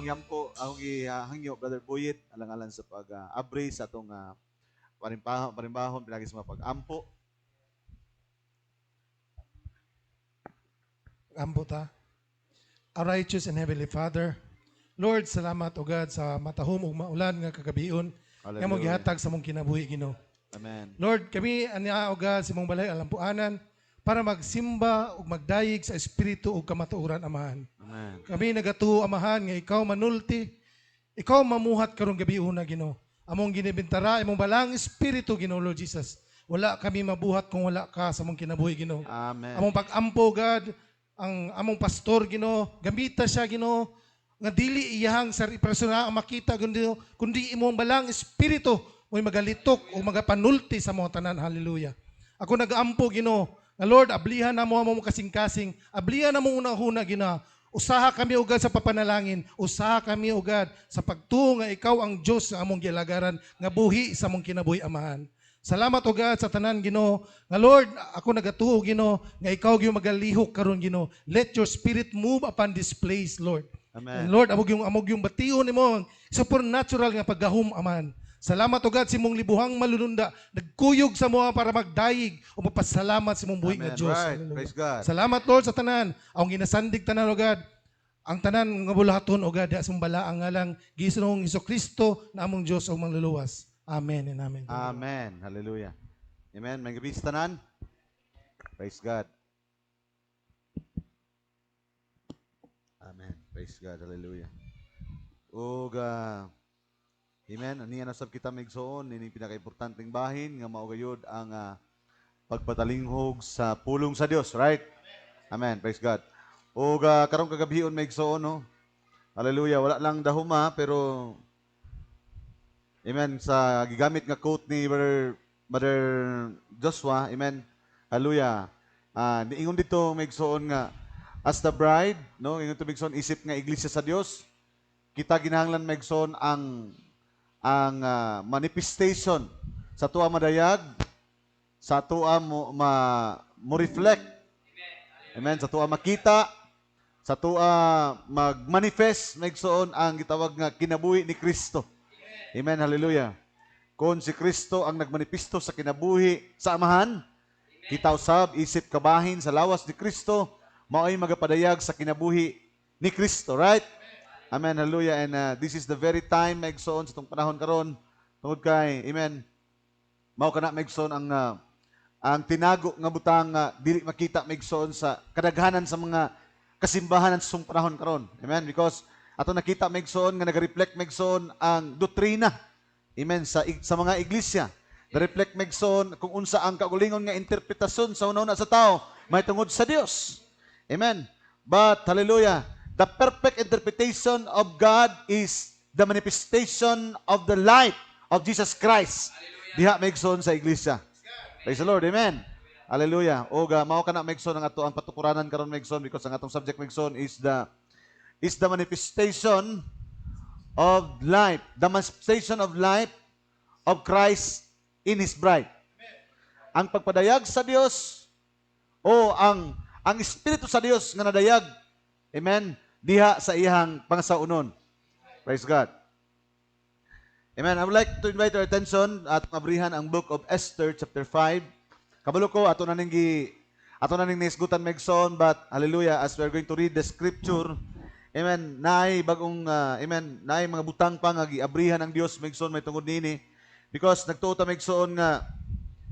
akong yampo, akong gihangyo, Brother Buyit, alang-alang sa pag-abri sa atong parimbahon, pinagi sa mga pag-ampo. Ambo ta. Our righteous and heavenly Father, Lord, salamat o God sa matahom ug maulan nga kagabion nga mo Hallelujah. gihatag sa mong kinabuhi Ginoo. Amen. Lord, kami ania o God sa mong balay alampuanan para magsimba ug magdayig sa espiritu ug kamatuoran amahan. Amen. Kami nagatuo amahan nga ikaw manulti, ikaw mamuhat karong gabion na Ginoo. Among ginibintara imong balang espiritu Ginoo Lord Jesus. Wala kami mabuhat kung wala ka sa mong kinabuhi Ginoo. Amen. Among pag-ampo God, ang among pastor Ginoo, gamita siya Ginoo nga dili iyahang sa personal ang makita kundi imong balang espiritu mo'y magalitok o magapanulti sa mga tanan. Hallelujah. Ako nag-ampo Ginoo nga Lord, ablihan na mo among kasing-kasing, ablihan na mo unang-una Ginoo. Usaha kami ugad sa papanalangin, usaha kami ugad sa pagtuo nga ikaw ang Dios nga among gilagaran nga buhi sa among kinabuhi amahan. Salamat o God sa tanan Ginoo. Nga Lord, ako nagatuo Ginoo nga ikaw gyud magalihok karon Ginoo. Let your spirit move upon this place, Lord. Amen. And Lord, amog yung bation nimo supernatural nga paggahom aman. Salamat o God sa imong libuhang malununda. Nagkuyog sa mga para magdayig o mapasalamat sa imong buhi nga Amen. Dios. Right. Praise God. Salamat Lord sa tanan. Ang ginasandig tanan o God. Ang tanan nga bulahaton o God sa bala ang ngalang Gisunong Hesukristo na among Dios o mangluluwas. Amen and amen. Amen. Hallelujah. Amen. May gabi sa tanan. Praise God. Amen. Praise God. Hallelujah. Ug amen. Aniya na sab kita migsoon ini pinaka-importanteng bahin nga maugayod ang pagpatalinghog sa pulong sa Dios, right? Amen. Praise God. Ug karong kagabhion migsoon no. Hallelujah. Wala lang dahuma pero amen sa gigamit nga quote ni Brother Joshua, amen. Hallelujah. Niingon dito migsoon nga as the bride, no, ingon to migsoon isip nga iglesia sa Dios, kita ginahanglan migsoon ang manifestation sa tuwa madayag, sa tuwa mo reflect. Amen. Sa tuwa makita, sa tuwa mag-manifest migsoon ang gitawag nga kinabuhi ni Kristo. Amen. Hallelujah. Kung si Kristo ang nagmanifesto sa kinabuhi sa amahan, kita usab isip kabahin sa lawas ni Kristo, mao'y magapadayag sa kinabuhi ni Kristo, right? Amen. Hallelujah. And this is the very time megsoon sa itong panahon karon tungod kay, amen, mao kana megsoon ang tinago nga butang dili makita megsoon sa kadaghanan sa mga kasimbahan sa itong panahon karon. Amen. Because ato nakita megsoon nga nag-reflect megsoon ang doktrina, amen, sa mga iglesia. Na-reflect megsoon kung unsa ang kaugalingon nga interpretasyon sa una-una sa tao may tungod sa Dios. Amen. But hallelujah, the perfect interpretation of God is the manifestation of the light of Jesus Christ. Diha megsoon sa iglesia. Praise the Lord. Amen. Hallelujah. O mao kana megsoon ang ato ang patukuranan karon megsoon because ang atong subject megsoon is the manifestation of life. The manifestation of life of Christ in His bride. Ang pagpadayag sa Dios o ang Espiritu sa Dios nga nadayag, amen, diha sa iyang pangasaunon. Praise God. Amen. I would like to invite your attention at mabrihan ang book of Esther chapter 5. Kabalo ko ato na ning nisgutan megson, but hallelujah, as we are going to read the scripture, amen, naay bagong amen, naay mga butang pa nga giabrihan ang Dios megson may tungod nini because nagtuota megson nga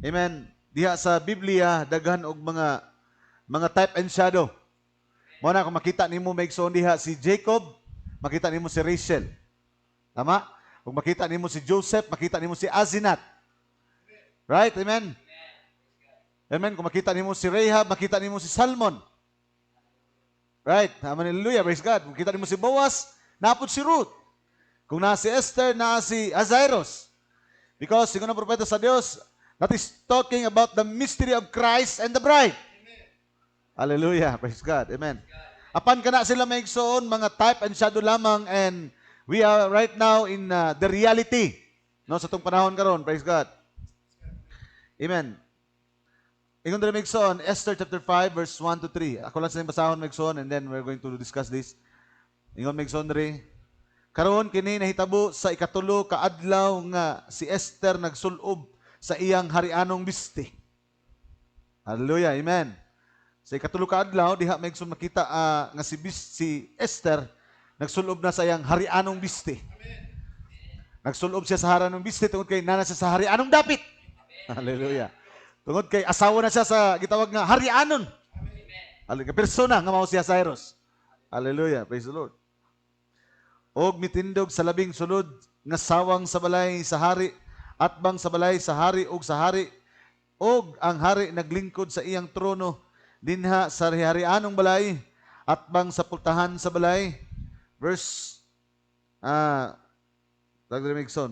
amen, diha sa Biblia daghan og mga type and shadow. Mo na kung makita nimo megson diha si Jacob, makita nimo si Rachel. Tama? Kung makita nimo si Joseph, makita nimo si Asenat. Right? Amen. Amen. Kung makita nimo si Rahab, makita nimo si Salmon. Right? Amen. Hallelujah. Praise God. Kung makita nimo si Boaz, napod si Ruth. Kung na si Esther, na si Azairos. Because siguro na propeta sa Dios, that is talking about the mystery of Christ and the bride. Hallelujah. Praise God. Amen. Apan kana sila maigsoon, mga type and shadow lamang, and we are right now in the reality. No, sa itong panahon karon. Praise God. Amen. Ingon diri maigsoon, Esther chapter 5 verse 1 to 3. Ako lang sa basahon maigsoon and then we're going to discuss this. Ingon maigsoon diri, Karon kini nahitabo sa ikatulo ka adlaw nga si Esther nagsulob sa iyang harianong biste. Hallelujah, amen. Sa ikatulo ka adlaw diha maigsoon makita nga si Esther nagsulob na sa iyang harianong biste. Nagsulob siya sa harianong biste tungod kay nana siya sa harianong dapit. Hallelujah. Tungod kay asawa na siya sa gitawag nga harianon. Hallelujah. Persona nga mao siya Cyrus. Hallelujah. Praise the Lord. Og mitindog sa labing sulod nga sawang sa balay sa hari atbang sa balay sa hari og sa hari og ang hari naglingkod sa iyang trono dinha sa harianong balay atbang sa pultahan sa balay. Verse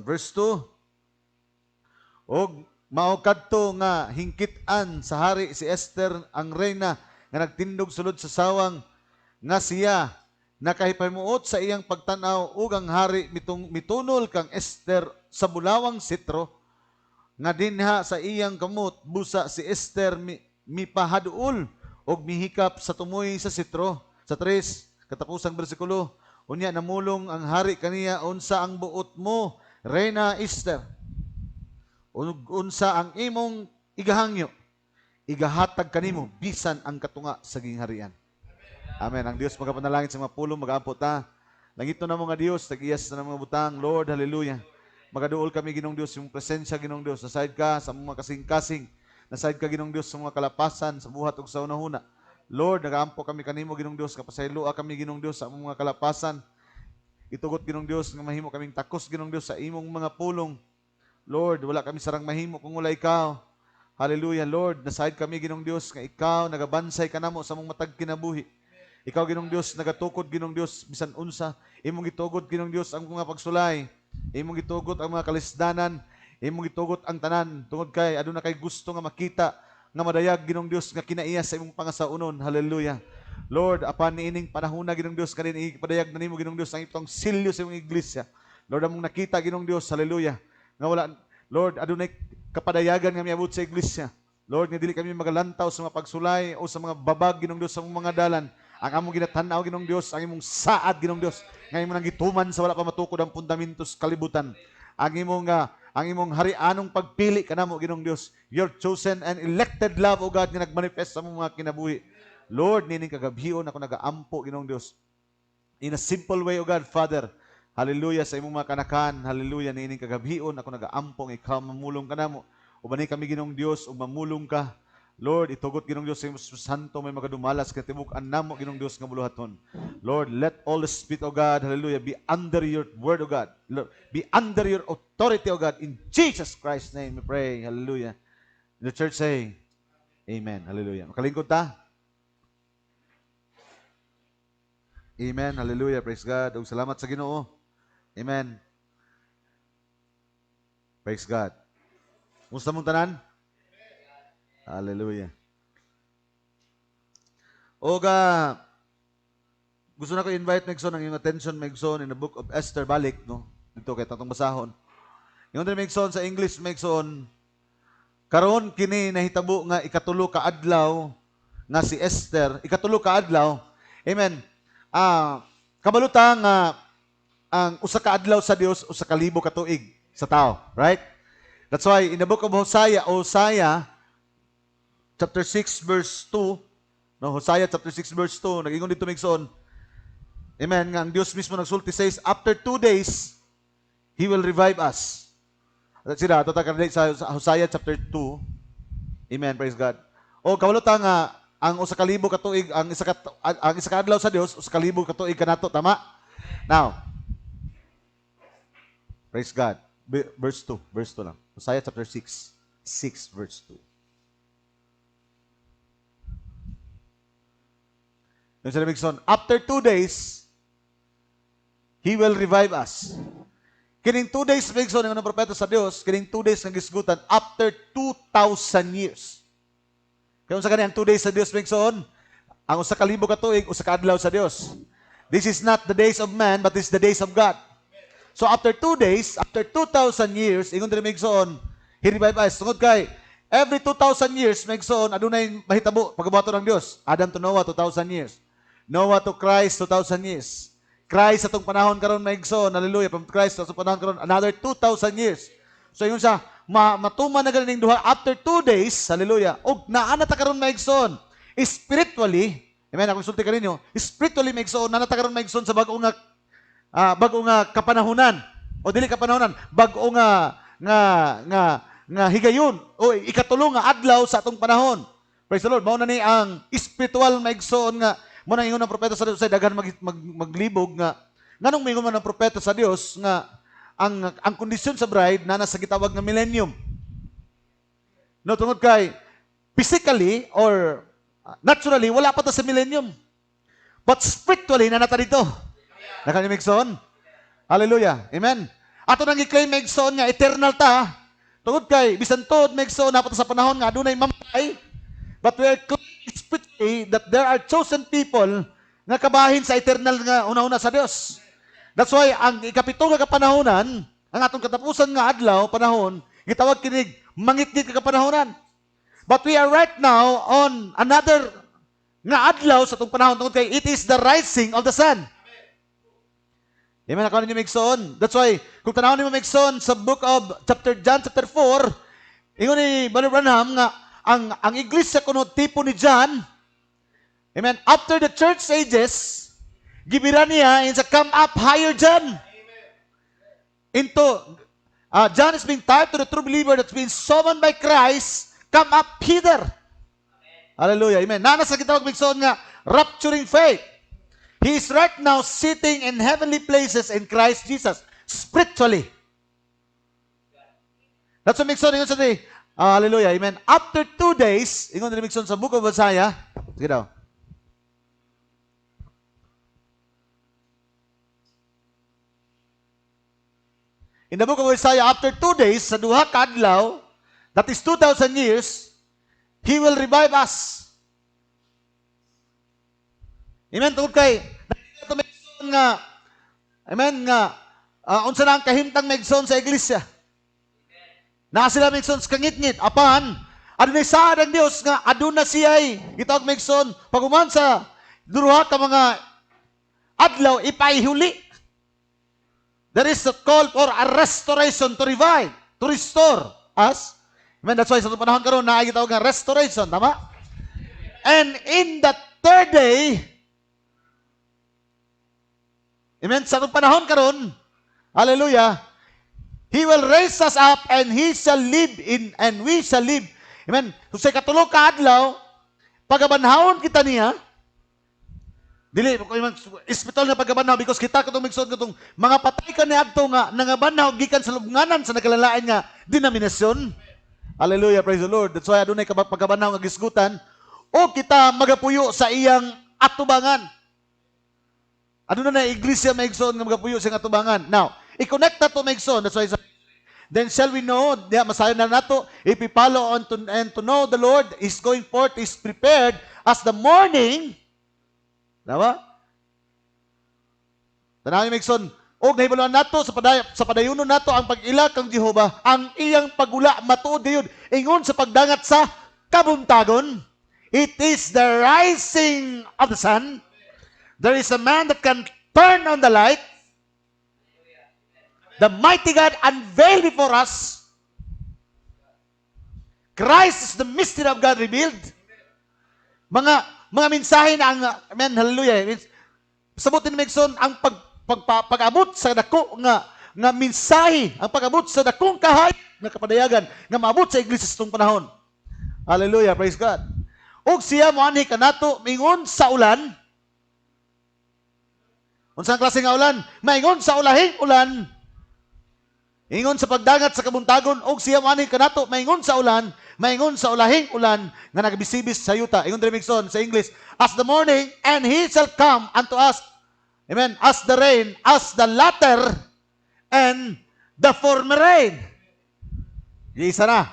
verse 2. Og mao kadto nga hingkit-an sa hari si Esther ang reyna nga nagtindog sulod sa sawang nga siya nakahipamuot sa iyang pagtanaw ug ang hari mitunol kang Esther sa bulawang sitro nga dinha sa iyang kamot busa si Esther mipahaduol og mihikap sa tumoy sa sitro. Sa 3 katapusang bersikulo, unya namulong ang hari kaniya, unsa ang buot mo Reyna Esther, unsa ang imong igahangyo, igahatag kanimo bisan ang katunga sa gingharian. Amen. Ang Dios magapanalangin sa mga pulong mag-ampot ta. Langito na mga Dios, tag-iyas na mga butang. Lord, hallelujah. Magaduol kami, Ginong Dios, yung presensya, Ginong Dios. Naside ka sa mga kasing-kasing. Naside ka, Ginong Dios, sa mga kalapasan, sa buhat ug sa unahuna. Lord, nag-aampo kami kanimo, Ginong Dios. Kapasayloa kami, Ginong Dios, sa mga kalapasan. Itugot, Ginong Dios, nga mahimo kaming takos, Ginong Dios, sa imong mga pulong. Lord, wala kami sarang mahimo kung wala ikaw. Hallelujah, Lord. Naside kami, Ginong Dios, nga ikaw nagabansay ka namo sa mong matag kinabuhi. Ikaw, Ginong Dios, nagatukod, Ginong Dios, bisan unsa. Imong gitugod, Ginong Dios, ang mga pagsulay. Imong gitugot ang mga kalisdanan. Imong gitugot ang tanan. Tungod kay, aduna kay gusto nga makita, nga madayag, Ginong Dios, nga kinaiya sa imong pangasaunon. Hallelujah. Lord, apan niining panahon na, Ginong Dios, kanin ipadayag na nimo, Ginong Dios, ang itong silyo sa imong iglesia. Lord, among nakita, Ginong Dios, hallelujah. Nga wala, Lord, adunay kapadayagan nga miabot sa iglesia. Lord, nga dili kami magalantaw sa mga pagsulay o sa mga babag, Ginong Dios, sa mga dalan. Ang among ginatanaw, Ginong Dios, ang imong saad, Ginong Dios, nga imong nangituman sa wala pa matukod ang fundamentos kalibutan. Ang imong harianong pagpili kanamo, Ginong Dios, your chosen and elected love, O God, nga nagmanifest sa mga kinabuhi. Lord, nining kagabhion ako nagaampo, Ginong Dios. In a simple way, O God, Father, hallelujah, sa imong mga kanakan, hallelujah, nining kagabhion ako nagaampong ikaw mamulong kanamo. Ubani kami, Ginong Dios, ug mamulong ka. Lord, itugot, Ginong Dios, sa imong santo may magadumalas kay tibukan namo, Ginong Dios, nga buluhaton. Lord, let all the Spirit, O God, hallelujah, be under your word, O God. Lord, be under your authority, O God. In Jesus Christ's name we pray. Hallelujah. The church say, Amen. Hallelujah. Makalingkod ta? Amen. Hallelujah. Praise God. Ug salamat sa Ginoo. Amen. Praise God. Musta mong tanan? Hallelujah. Oga, gusto na ko invite Megson ang iyong attention, Megson, in the book of Esther, balik, no? Dito kay tatong basahon. Yung din Megson sa English, Megson, karon kini nahitabo nga ikatulo ka adlaw nga si Esther, ikatulo ka adlaw. Amen. Kabaluta nga ang usa ka adlaw sa Dios, usa ka libo ka tuig sa tao, right? That's why in the book of Hosea chapter 6 verse 2, no, Hosea chapter 6 verse 2, nagingon dito Megson. Amen, nga ang Dios mismo nagsulti says, after 2 days he will revive us. Sila ato ta sa Hosea chapter 2. Amen, praise God. O kawaluta nga ang usa ka libo ka tuig, ang isa ka adlaw sa Dios, usa ka libo ka tuig kanato, tama? Now, praise God. Verse 2 lang. Hosea chapter 6 verse 2. Yung sa Megson, after 2 days, He will revive us. Kining 2 days, Megson, yung propeta sa Dios, kining 2 days ng gisgutan, after 2,000 years. Kaya sa kaniyang 2 days sa Dios, Megson, ang usa ka libo ka tuig, usa ka adlaw sa Dios. This is not the days of man, but this is the days of God. So after 2 days, after 2,000 years, ingon din Megson, He revive us. Tungod kay, every 2,000 years, Megson, adunay mahitabo, pagkabato ng Dios. Adam to Noah, 2,000 years. Noah to Christ, 2,000 years. Christ sa itong panahon karon maigsoon, hallelujah, from Christ sa itong panahon karon, another 2,000 years. So yun siya, matuman na ganing duha after 2 days, hallelujah, og naana ta karon maigsoon, spiritually, amen, ako sulti kaninyo, spiritually maigsoon, naana ta karon maigsoon sa bago nga kapanahunan, o dili kapanahunan, bago nga higayon, o ikatulong nga adlaw sa atong panahon. Praise the Lord. Mao na ni ang spiritual maigsoon nga mo na ingon ng propeta sa Dios, say daghan maglibog nga nganong mingon man ng propeta sa Dios nga ang kondisyon sa bride na nasa gitawag nga millennium. No, tungod kay physically or naturally wala pa ta sa millennium. But spiritually na nata dito. Nakani maigsoon. Hallelujah. Amen. Ato nang i-claim maigsoon nga eternal ta. Tungod kay bisan tod maigsoon na pa ta sa panahon nga adunay mamatay. But we are claiming spiritually that there are chosen people nga kabahin sa eternal nga una-una sa Dios. That's why ang ikapito nga kapanahonan, ang atong katapusan nga adlaw, panahon, gitawag kinig mangitgit nga kapanahonan. But we are right now on another nga adlaw sa atong panahon tungod kay it is the rising of the sun. Amen. Ako ninyo maigsoon. That's why kung tanawon niyo maigsoon sa book of John chapter 4, ingon ni Brother Branham nga ang iglesia kuno tipo ni John, amen, after the church ages, gibiran niya in sa come up higher John. Into, John is being tied to the true believer that's been summoned by Christ, come up hither. Hallelujah, amen. Nana sa gitawag migsoon nga, rapturing faith. He is right now sitting in heavenly places in Christ Jesus, spiritually. That's what migsoon, ingon sa di, hallelujah, amen. After 2 days, ingon din migsoon sa book of Isaiah, sige daw. In the book of Isaiah, after 2 days, sa duha ka adlaw, that is 2,000 years, He will revive us. Amen, tungkol kay, nakikita migsoon nga, amen, nga, unsa na ang kahimtang migsoon sa iglesia. Na sila migsoon sa kangit-ngit, apan, adunay saad ang Dios nga aduna siya'y gitawag migsoon, paguman sa duha ka mga adlaw, ipaihuli. There is a call for a restoration to revive, to restore us. Amen, that's why sa panahon karon na gitawag nga restoration, tama? And in the third day, amen, sa panahon karon, hallelujah, He will raise us up and He shall live in, and we shall live. Amen. So sa katulo ka adlaw, pagabanhawon kita niya, dili, espiritual na pagabanhaw, because kita katong migsoon katong mga patay ka ni adto nga, nangabanhaw, gikan sa lubnganan sa nagalalain nga denominasyon. Hallelujah, praise the Lord. That's why adunay pagabanhaw nga gisgutan, o kita magapuyo sa iyang atubangan. Aduna na iglesia maigsoon nga magapuyo sa iyang atubangan. Now, i-connect na to maigsoon. That's why then shall we know, masayon na nato, if we follow on to, and to know the Lord is going forth, is prepared as the morning. Diba? Tanawin maigsoon, o nahibaluan nato sa padayunon nato ang pag-ila kang Jehova, ang iyang pagula matuod gayud ingon sa pagdangat sa kabuntagon. It is the rising of the sun. There is a man that can turn on the light. The mighty God unveiled before us. Christ is the mystery of God revealed. Mga mensahe na ang, amen, hallelujah. Sabutin ni Megson, ang pag-abot sa dako nga mensahe, ang pag-abot sa dakong kahay na kapadayagan, nga maabot sa iglesia sa itong panahon. Hallelujah, praise God. Og siya mo anhi kanato mingon sa ulan. Unsang klase nga ulan? Maingon sa ulahing ulan. Ingon sa pagdangat sa kabuntagon, og siya mo anhi kanato maingon sa ulan, maingon sa ulahing ulan nga nagbisibis sa yuta. Ingon diri Megson sa English, as the morning, and He shall come unto us. Amen. As the rain, as the latter and the former rain. Isa na.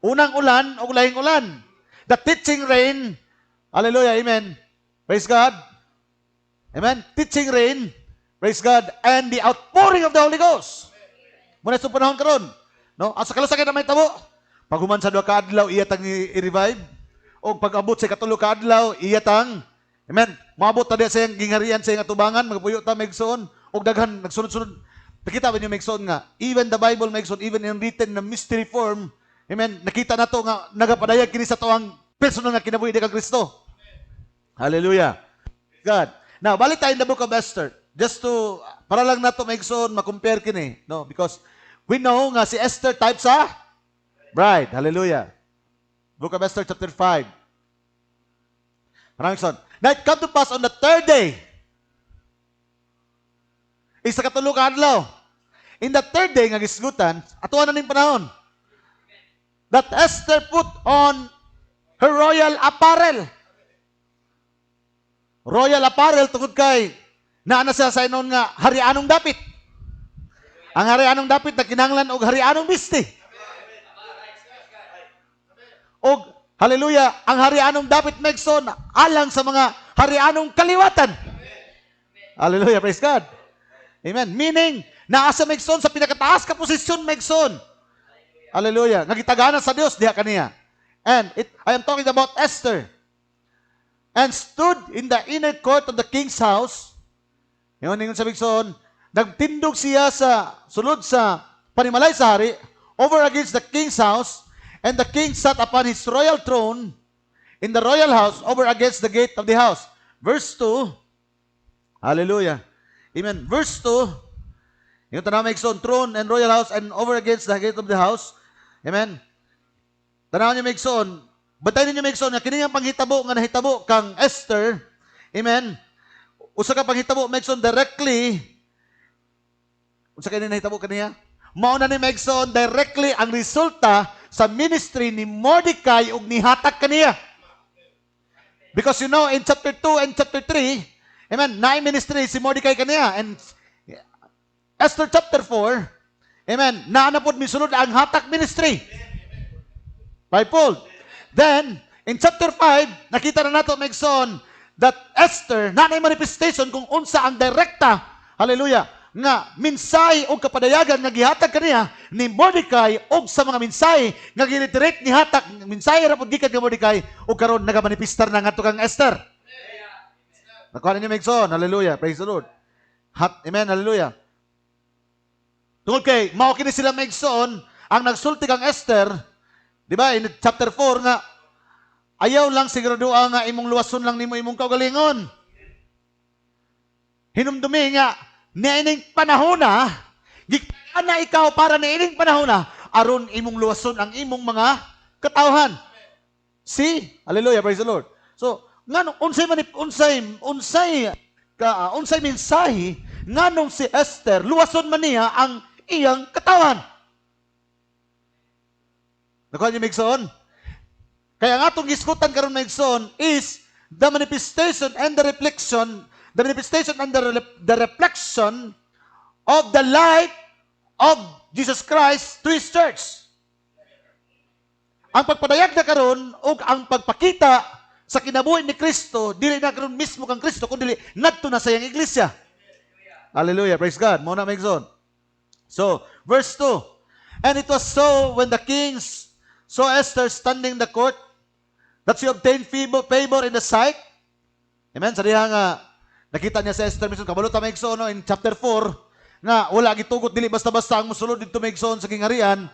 Unang ulan o ulahing ulan. The teaching rain. Hallelujah. Amen. Praise God. Amen. Teaching rain. Praise God. And the outpouring of the Holy Ghost. Muna sa panahon karon. No? Asa kalusakay na may tabo. Paghuman sa duha ka adlaw, iya tang i-revive. O pag-abot sa katulo ka adlaw, iya tang Amen. Maabot ta diha sa iyang gingharian sa iyang atubangan, magapuyo ta maigsoon og daghan nagsunod-sunod. Nakita ba niyo maigsoon nga even the Bible maigsoon even in written na mystery form. Amen. Nakita nato nga nagapadayag kini sa tuang personal nga kinabuhi ni kang Kristo. Hallelujah. God. Now, balik tayo in the book of Esther. Just to para lang nato maigsoon ma-compare kini, no? Because we know nga si Esther type sa bride. Hallelujah. Book of Esther chapter 5. Maraming son. Now it come to pass on the third day. Isa katulog adlaw. In the third day nga gisgutan, atuan na ning panahon. That Esther put on her royal apparel. Royal apparel tungod kay naana siya sa inon nga harianong dapit. Ang harianong dapit na kinahanglan og harianong bisti. Og hallelujah, ang harianong dapit megson alang sa mga harianong kaliwatan. Hallelujah, praise God. Amen. Meaning, naasa megson sa pinakataas ka posisyon megson. Hallelujah. Nagitagana sa Dios diha kaniya. And I am talking about Esther. And stood in the inner court of the king's house. Yung ningon sa megson, nagtindog siya sa sulod sa panimalay sa hari over against the king's house. And the king sat upon his royal throne in the royal house over against the gate of the house. Verse 2. Hallelujah. Amen. Verse 2. Yung tanaw megson, throne and royal house and over against the gate of the house. Amen. Tanaw niyo megson, bantayan niyo megson, kini nga panghitabo nga nahitabo kang Esther. Amen. Usa ka panghitabo megson directly. Unsa kay nahitabo kaniya? Mao na ni megson directly ang resulta sa ministry ni Mordecai ug nihatag kaniya. Because you know, in chapter 2 and chapter 3, amen, na ministry si Mordecai kaniya. And Esther chapter 4, amen, naanapod misunod ang hatak ministry. Fivefold. Then, in chapter 5, nakita na nato megson that Esther, nanay manifestation kung unsa ang direkta, hallelujah, nga mensahe o kapadayagan nga gihatag kaniya ni Mordecai og sa mga mensahe nga ginitirect ni hatag mensahe ra pud gikan ni Mordecai og karon nagamanifestar na ngadto kang Esther. Nakuha ninyo megson, hallelujah, praise the Lord. Amen, hallelujah. Tungod kay mao kini sila megson ang nagsulti kang Esther, di ba? In chapter 4 nga ayaw lang siguraduha nga imong luwason lang nimo imong kaugalingon. Hinumdumi nga niining panahon na, giktaan na ikaw para niining panahon na, aron imong luwason ang imong mga katawhan. See? Hallelujah, praise the Lord. So, nganong unsay mensahe nganong si Esther luwason man niya ang iyang katawhan. Nakuha niyo megson? Kaya nga itong giskutan karon megson is the manifestation and the reflection of the light of Jesus Christ to His church. Ang pagpadayag na karon o ang pagpakita sa kinabuhi ni Kristo, dili na karon mismo kang Kristo, kundi ngadto na sa iyang iglesia. Hallelujah, praise God. Muna megson. So, verse 2. And it was so when the kings saw Esther standing in the court that she obtained favor in the sight. Amen. Sa diha nga nakita niya sa Esther mismo, kabalo ta maigsoon no, in chapter 4, nga wala gitugot dili basta-basta ang musulod dito maigsoon sa kingharian,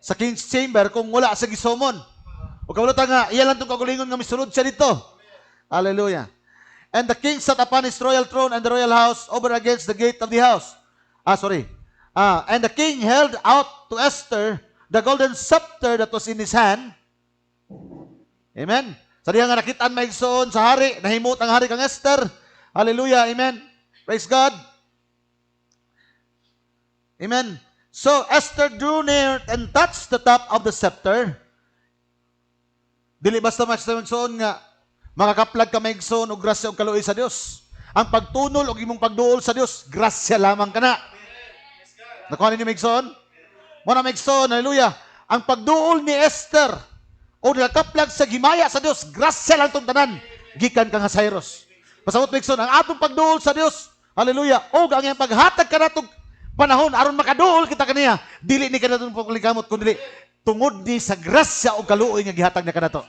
sa king's chamber kung wala sa gisomon. O kabalo ta nga, iya lang itong kagulingon nga misulod siya dito. Hallelujah. And the king sat upon his royal throne and the royal house over against the gate of the house. And the king held out to Esther the golden scepter that was in his hand. Amen. Sa diha nga nakitaan maigsoon sa hari, nahimot ang hari kang Esther. Hallelujah. Amen. Praise God. Amen. So Esther drew near and touched the top of the scepter. Dili basta magsoon nga makakaplag ka maigsoon og grasya og kaluoy sa Dios. Ang pagtunol og imong pagduol sa Dios, grasya lamang kana. Nakuha ninyo maigsoon? Muna maigsoon, hallelujah. Ang pagduol ni Esther o nakaplag sa gimaya sa Dios, grasya lang tong tanan. Gikan kang Cyrus. Pasabot maigsoon, ang atong pagduol sa Dios, hallelujah, o ang iyang paghatag ka natong panahon, aron makaduol kita kaniya, dili ni ka natong pagkulikamot, kundi tungod ni sa grasya o kaluoy nga gihatag na ka nato.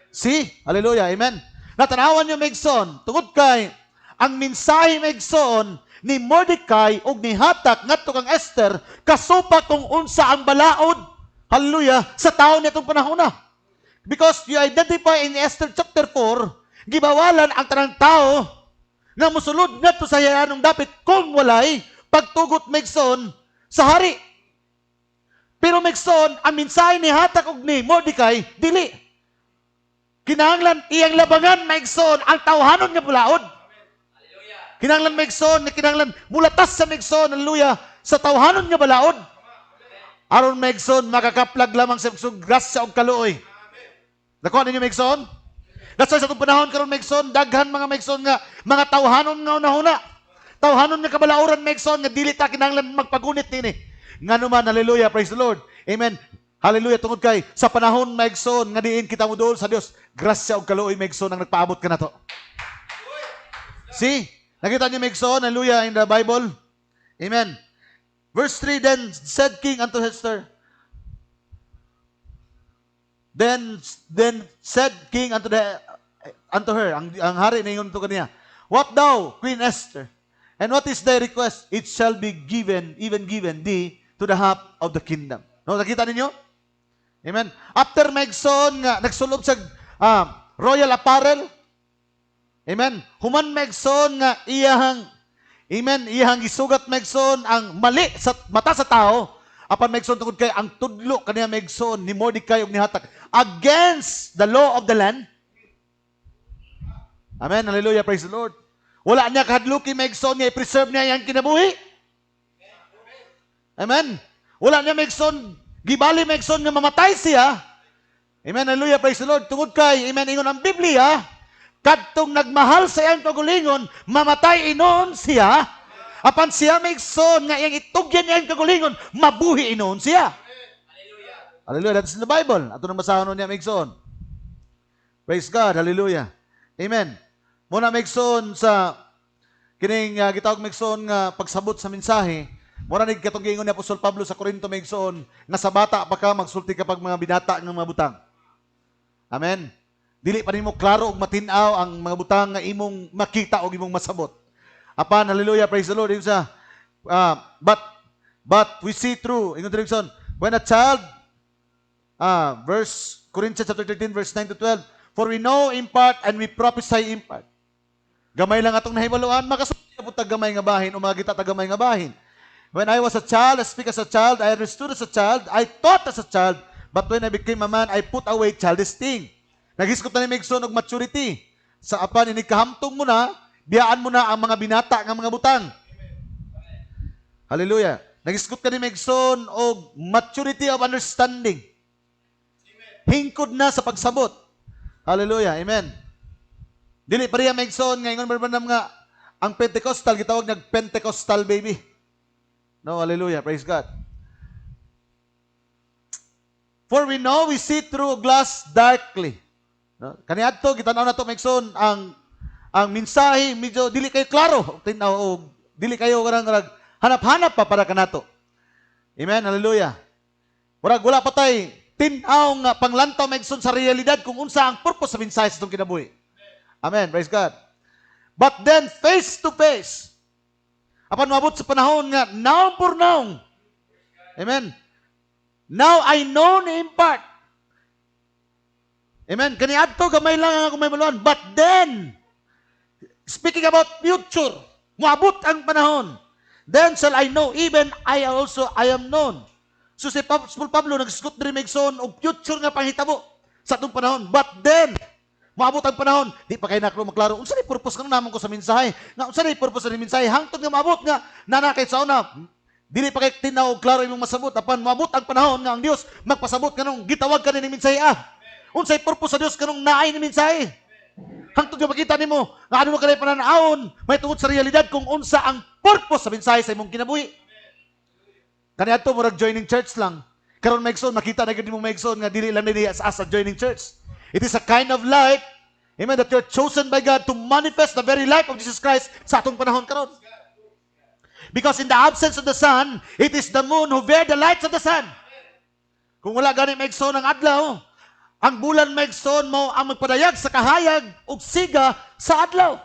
See? Hallelujah, amen. Natanawan niyo Megson, tungod kay ang mensahe Megson ni Mordecai ug ni Hatak ngadto kang Esther kasupa kung unsa ang balaod. Hallelujah, sa taon nitong panahon na. Because you identify in Esther chapter 4, gibawalan ang tanang tao nga musulod ngadto sa yanong dapit kung walay pagtugot Megson sa hari. Pero Megson, ang mensahe ni Hatak ug ni Mordecai dili. Kinahanglan iyang labangan Megson ang tawhanon nga balaod. Kinahanglan Megson, kinahanglan mulatas sa Megson, hallelujah, sa tawhanon nga balaod. Aron Megson makakaplag lamang sa grasya og kaluoy. Nakuha ninyo Megson? That's why sa itong panahon karon Megson, daghan mga Megson nga mga tawhanon nga unahuna. Tawhanon nga kabalauran Megson nga dili ta kinahanglan magpagunit nini. Ngano man, hallelujah, praise the Lord. Amen. Hallelujah, tungod kay sa panahon Megson nga diin kita mo doon sa Dios, grasya og kaluoy Megson ang nagpaabot kanato. See? Nakita niyo Megson, hallelujah, in the Bible? Amen. Verse 3, then said King unto Esther, then said King unto her, ang hari na ingon to kaniya, what thou, Queen Esther, and what is thy request? It shall be given, even given thee, to the half of the kingdom. No, nakita ninyo? Amen. After Megson, nagsulob sa royal apparel, amen. Human Megson nga iyahang, amen, iyahang gisugat Megson ang mali sa mata sa tao. Apan Megson tungod kay ang tudlo kaniya Megson ni Mordecai ug ni Hatak against the law of the land. Amen. Hallelujah. Praise the Lord. Wala niya kahadluki Megson nga i-preserve niya yang kinabuhi. Amen. Wala niya Megson, gibali Megson nga mamatay siya. Amen. Hallelujah. Praise the Lord. Tungod kay, amen, ingon ang Biblia, kadtong nagmahal sa iyang kagulingon, mamatay inon siya. Apan siya Megson nga iyang itugyan iyang kagulingon, mabuhi inon siya. Hallelujah. That's in the Bible. Ato nang basahon niya Megson. Praise God. Hallelujah. Amen. Muna Megson sa kining gitawag Megson nga pagsabot sa mensahe. Mura nig katong giingon ni Apostol Pablo sa Corinto Megson nga sa bata pa ka magsulti kapag mga binata nga mga butang. Amen. Dili pa nimo klaro ug matin-aw ang mga butang nga imong makita ug imong masabot. Apan hallelujah, praise the Lord. Isa but we see through ingon Megson when a child verse Corinthians chapter 13 verse 9 to 12, for we know in part and we prophesy in part. Gamay lang atong nahibaluan, makasulti po tagamay nga bahin o mga gita tagamay nga bahin. When I was a child, I speak as a child, I understood as a child, I thought as a child, but when I became a man, I put away childish thing. Naghisgot na ni Megson og maturity. Sa apan inikahamtong mo na, biyaan mo na ang mga binata nga mga butang. Hallelujah. Naghisgot ka ni Megson og maturity of understanding. Hingkod na sa pagsabot. Hallelujah. Amen. Dili pa riya Megson nga ingon barbanam nga ang Pentecostal gitawag nag Pentecostal baby. No, hallelujah. Praise God. For we know we see through a glass darkly. No? Kaniadto gitanaw nato Megson ang mensahe medyo dili kayo klaro, tinaw og dili kayo karang hanap-hanap pa para kanato. Amen. Hallelujah. Murag wala pa tay tin-aw nga panglantaw Megson sa realidad kung unsa ang purpose sa mensahe sa itong kinabuhi. Amen. Praise God. But then face to face, apan mabot sa panahon nga now for now. Amen. Now I know in part. Amen. Kaniadto gamay lang ako may maluan. But then, speaking about future, moabot ang panahon. Then shall I know, even I also I am known. So si Pablo nagsugot diri Megson og future nga panghitabo sa atong panahon. But then, moabot ang panahon, di pa kay naklo maklaro. Unsa ni purpose kanang namon ko sa mensahe? Nga unsa ni purpose sa mensahe? Hangtod nga maabot nga nanakay sa una. Dili pa kay tinaw og klaro imong masabot apan moabot ang panahon nga ang Dios magpasabot kanong gitawag ka ni mensahe Unsay purpose sa Dios kanong naay ni mensahe? Hangtod nga makita nimo nga ano kanay pananaon, may tungod sa realidad kung unsa ang purpose sa mensahe sa imong kinabuhi. Kaniadto murag joining church lang. Karon Megson makita na gid mo Megson nga dili lang ni as a joining church. It is a kind of life, amen, that you're chosen by God to manifest the very life of Jesus Christ sa atong panahon karon. Because in the absence of the sun, it is the moon who bear the lights of the sun. Kung wala gani Megson ang adlaw, Ang bulan maigsoon mo ang magpadayag sa kahayag ug siga sa adlaw.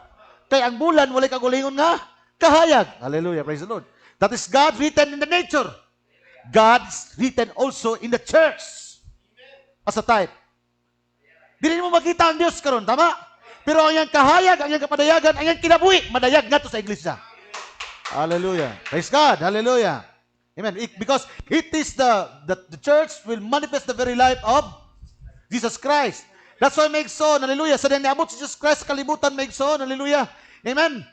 Kay ang bulan walay kagulingon nga kahayag. Hallelujah, praise the Lord. That is God written in the nature. God is written also in the church as a type. Dili mo makita ang Dios karon, tama? Pero ang iyang kahayag, ang iyang kapadayagan, ang iyang kinabuhi, madayag nga to sa iglesia. Hallelujah. Praise God. Hallelujah. Amen. Because it is the church will manifest the very life of Jesus Christ. That's why make so, hallelujah. Sa dyan niabot si Jesus Christ, kalibutan make so, hallelujah. Amen.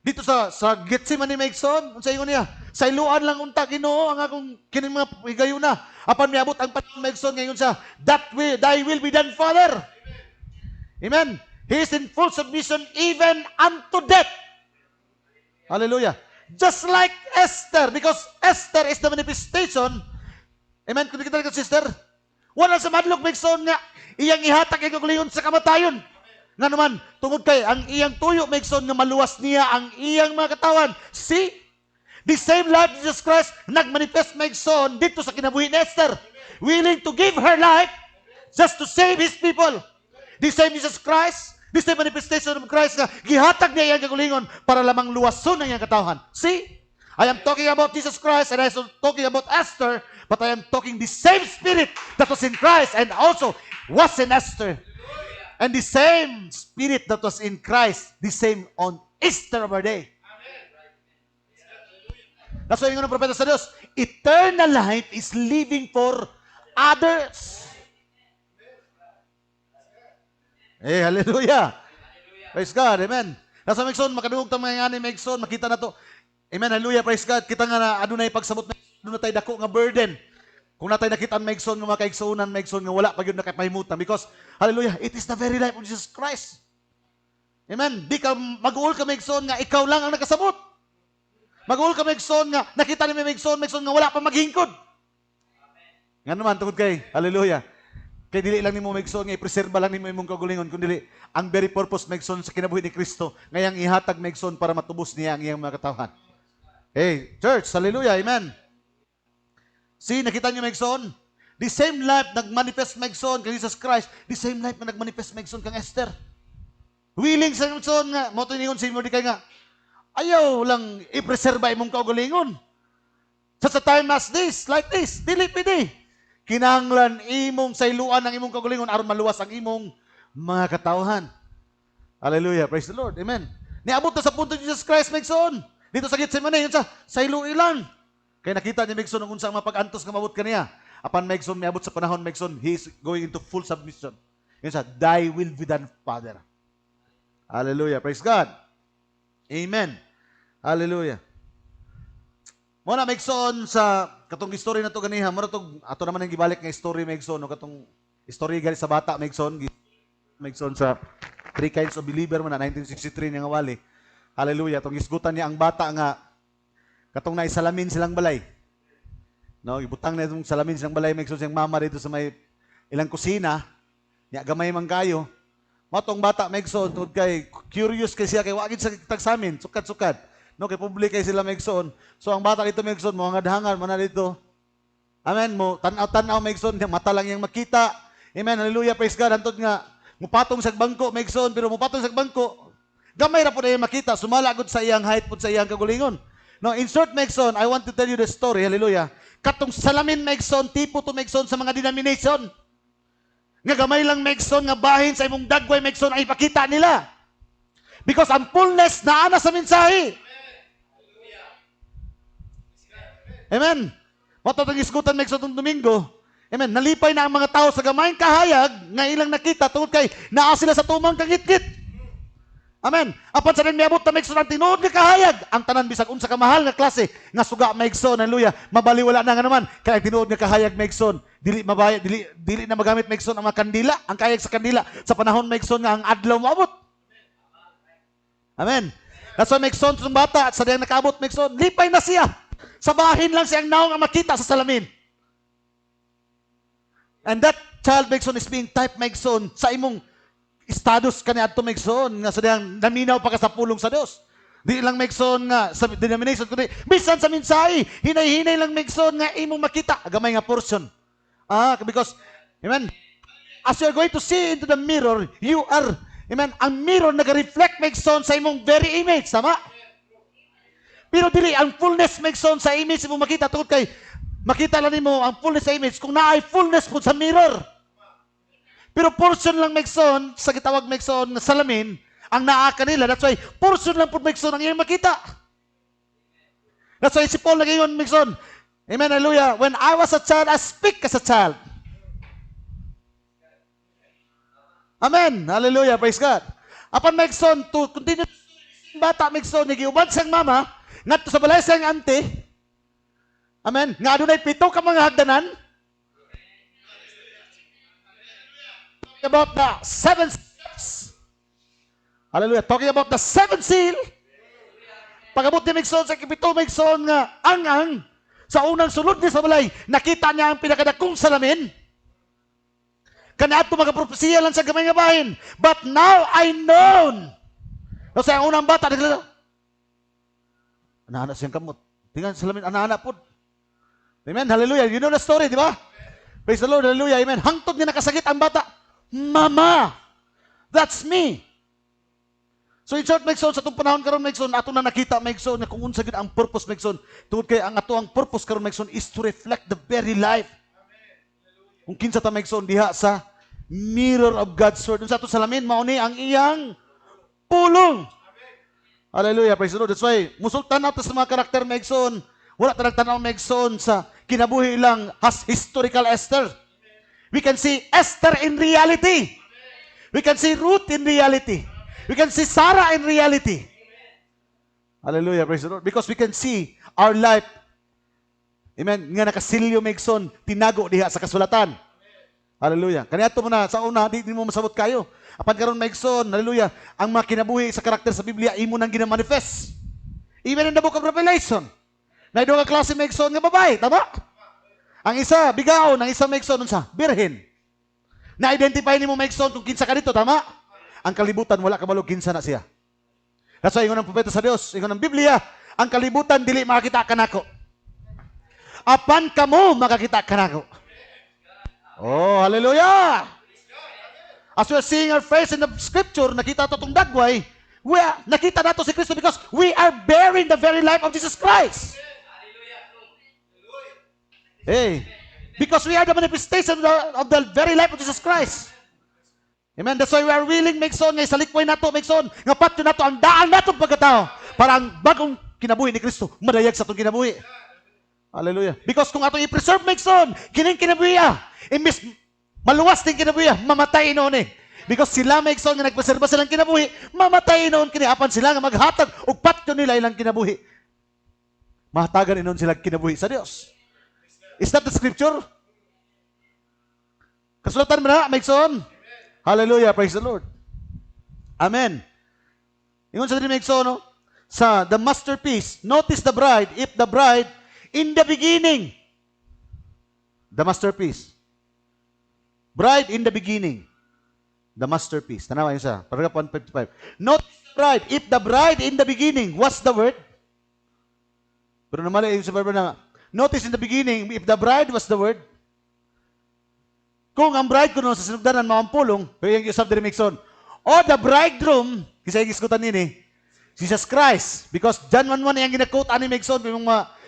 Dito sa Gethsemane make so, sa ingon niya, sa iluan lang unta Ginoo ang akong kining mga higayuna. Apan niabot ang panahon make so ngayon sa thy will be done, Father. Amen. He is in full submission even unto death. Hallelujah. Just like Esther, because Esther is the manifestation. Amen. Kung kita ka, sister, wala sa madlog Megson nga iyang ihatag ang kagulingon sa kamatayon. Nga naman, tungod kay ang iyang tuyo Megson nga maluwas niya ang iyang mga katawan. See? The same life Jesus Christ nagmanifest Megson dito sa kinabuhi ni Esther. Willing to give her life just to save His people. The same Jesus Christ, the same manifestation of Christ nga gihatag niya iyang kagulingon para lamang luwason ang iyang katawan. See? I am talking about Jesus Christ and I am talking about Esther, but I am talking the same spirit that was in Christ and also was in Esther. And the same spirit that was in Christ, the same on Easter of our day. That's why yung propeta sa Diyos, eternal life is living for others. Eh, hallelujah. Praise God, amen. Nasa Megson, makadungog itong mga ngani Megson, makita na to. Amen, hallelujah, praise God. Kita nga na ano na ipagsabot, ano na tayo dako nga burden. Kung na tayo nakita ang Megson, nga mga kaigsunan, Megson, nga wala pa yun nakapahimutan. Because, hallelujah, it is the very life of Jesus Christ. Amen. Di ka mag-uul ka Megson nga ikaw lang ang nakasabot. Mag-uul ka Megson nga nakita ni Megson nga wala pa maghingkod. Nga naman, tungod kay, hallelujah. Kay dili lang nimo Megson nga i-preserba lang nimo imong kagulingon, kundi ang very purpose Megson sa kinabuhi ni Kristo, ngayang ihatag Megson para matubos niya ang iyang mga katawan. Hey, church, hallelujah, amen. See, nakita niyo Megson? The same life nagmanifest Megson kay Jesus Christ, the same life na nagmanifest Megson kang Esther. Willing sa Megson nga, mo tiningon si Mordecai nga, ayaw lang i-preserba imong kaugalingon. Sa time as this, like this, dili pidi. Kinahanglan imong sayluan ang imong kaugalingon aron maluwas ang imong mga katawhan. Hallelujah, praise the Lord, amen. Niabot na sa punto ni Jesus Christ Megson. Dito sa Gethsemane, yun sa saylo ilan. Kaya nakita ni Megson kung saan mapag-antos nga mabot kaniya. Apan Megson, miabot sa panahon Megson, he is going into full submission. Yun sa, thy will be done, Father. Hallelujah, praise God. Amen. Hallelujah. Muna Megson sa katong story na to ganiha, muna to ato naman ang gibalik nga story Megson, no katong story gali sa bata Megson sa Three Kinds of Believer man na 1963 nga wali. Hallelujah. Itong isgutan niya ang bata nga katong naisalamin silang balay. No, ibutang na itong salamin silang balay, Megson siyang mama dito sa may ilang kusina. Nya gamay man kayo. Matong bata Megson tungod kay curious kay siya kay wa gid sa tagsamin, sukat-sukat. No, kay public kay sila Megson. So ang bata dito Megson mo ngadhangan man na dito. Amen mo, tanaw-tanaw Megson, mata lang yang makita. Amen. Hallelujah. Praise God. Antod nga mupatong sa bangko Megson, pero mupatong sa bangko gamay ra po na makita, sumalagod sa iyang height po sa iyang kagulingon. No, in short, Megson, I want to tell you the story, hallelujah. Katong salamin, Megson, tipo to Megson sa mga denomination. Nga gamay lang, Megson, nga bahin sa imong dagway, Megson, ay ipakita nila. Because ang fullness na ana sa mensahe. Amen. Matatang isgutan, Megson, itong Domingo. Amen. Nalipay na ang mga tao sa gamayng kahayag nga ilang nakita tungod kay naa sila sa tumang kangit-ngit. Amen. Apan sa rin miabot na Megson ang tinuod nga kahayag. Ang tanan bisag unsa ka mahal nga klase nga suga Megson, hallelujah. Mabaliwala na nga naman kay ang tinuod nga kahayag Megson. Dili na magamit Megson ang mga kandila, ang kahayag sa kandila sa panahon Megson nga ang adlaw moabot. Amen. That's why Megson sa bata at sa diyang nakaabot Megson, lipay na siya. Sa bahin lang siyang naong ang makita sa salamin. And that child Megson is being type Megson sa imong status kani adto Megson nga sadayang naminaw pa ka sa pulong sa Dios. Di lang Megson nga sa denomination kundi bisan sa mensahe, hinay-hinay lang Megson nga imong makita gamay nga portion. Because amen. as you're going to see into the mirror, you are, amen, ang mirror nag-reflect Megson sa imong very image, tama? Pero dili ang fullness Megson sa image mo makita tungod kay makita lang nimo ang fullness sa image kung naay fullness po sa mirror. Pero portion lang Megson sa gitawag Megson na salamin ang naa kanila. That's why portion lang po Megson ang iyong makita. That's why si Paul nag-ingon Megson, amen, hallelujah, when I was a child, I speak as a child. Amen. Hallelujah. Praise God. Apan Megson, to continue bata Megson, nagiubad siyang mama, ngadto sa balay siyang auntie. Amen. Nga adunay pito ka mga hagdanan. About the 7 steps. Hallelujah. Talking about the 7 seal. Pag-abot ni Megson sa kipito Megson nga ang sa unang sulod ni sa balay, nakita niya ang pinakadakong salamin. Kanato mga propesiya lang sa gamay nga bahin. But now I known. Kasi ang unang bata, naglala. Anak-anak siyang kamot. Tingnan salamin, anak-anak po. Amen, hallelujah. You know the story, di ba? Praise the Lord, hallelujah, amen. Hangtod niya nakasakit ang bata. Mama, that's me. So in short, Megson, sa itong panahon karon Megson, ato na nakita, Megson, na kung unsa gid ang purpose, Megson. Tungod kay ang ato ang purpose karon Megson is to reflect the very life. Kung kinsa ta Megson diha sa mirror of God's word. Sa ato salamin mao ni ang iyang pulong. Hallelujah, praise the Lord. That's why musultan nato sa mga karakter Megson. Wala ta nagtanaw Megson sa kinabuhi lang as historical Esther. We can see Esther in reality. We can see Ruth in reality. We can see Sarah in reality. Hallelujah, praise the Lord. Because we can see our life, amen, nga nakasilyo Megson, tinago diha sa kasulatan. Hallelujah. Kaniadto mo na, sa una, di mo masabot kayo. Apan karon Megson, hallelujah, ang mga kinabuhi sa karakter sa Biblia, imo nang ginamanifest. Even in the book of Revelation, na doon ka klase Megson nga babae, tama? Ang isa, bigaon, ang isa Megson, unsa? Birhen. Na-identify ni mo Megson kung kinsa ka dito, tama? Ang kalibutan, wala ka balog kinsa na siya. That's why, ingon ang propeta sa Dios, ingon ang Biblia, ang kalibutan, dili makakita ka nako. Apan kamo, makakita ka nako. Oh, hallelujah! As we are seeing our face in the scripture, nakita to itong dagway, nakita nato si Kristo because we are bearing the very life of Jesus Christ. Hey, because we are the manifestation of the very life of Jesus Christ. Amen. That's why we are willing Megson nga sa likway nato Megson nga patyo nato ang daan nato pagkatao para ang bagong kinabuhi ni Kristo madayag sa itong kinabuhi. Hallelujah. Because kung ato i-preserve Megson, kining kinabuhi imbis maluwas din kinabuhi, mamatay noon eh. Because sila Megson nga nagpreserba silang kinabuhi, mamatay noon kini apan sila nga maghatag og patyo nila ilang kinabuhi. Mahatagan inon sila kinabuhi sa Dios. Is that the scripture? Kasulatan mo na, Megson? Hallelujah, praise the Lord. Amen. Ingon sa din Megson, no? Sa the masterpiece, notice the bride, if the bride in the beginning, the masterpiece. Bride in the beginning, the masterpiece. Tanawa yun sa paragraph 155. Notice the bride, if the bride in the beginning, what's the word? Pero naman yung sa verbo na, notice in the beginning, if the bride was the word, kung ang bride ko no sa sinugdanan makampulong, pero yung usap din Megson, o the bridegroom, kasi yung iskutan nini, Jesus Christ. Because John 1:1 yung gina-quote ani Megson,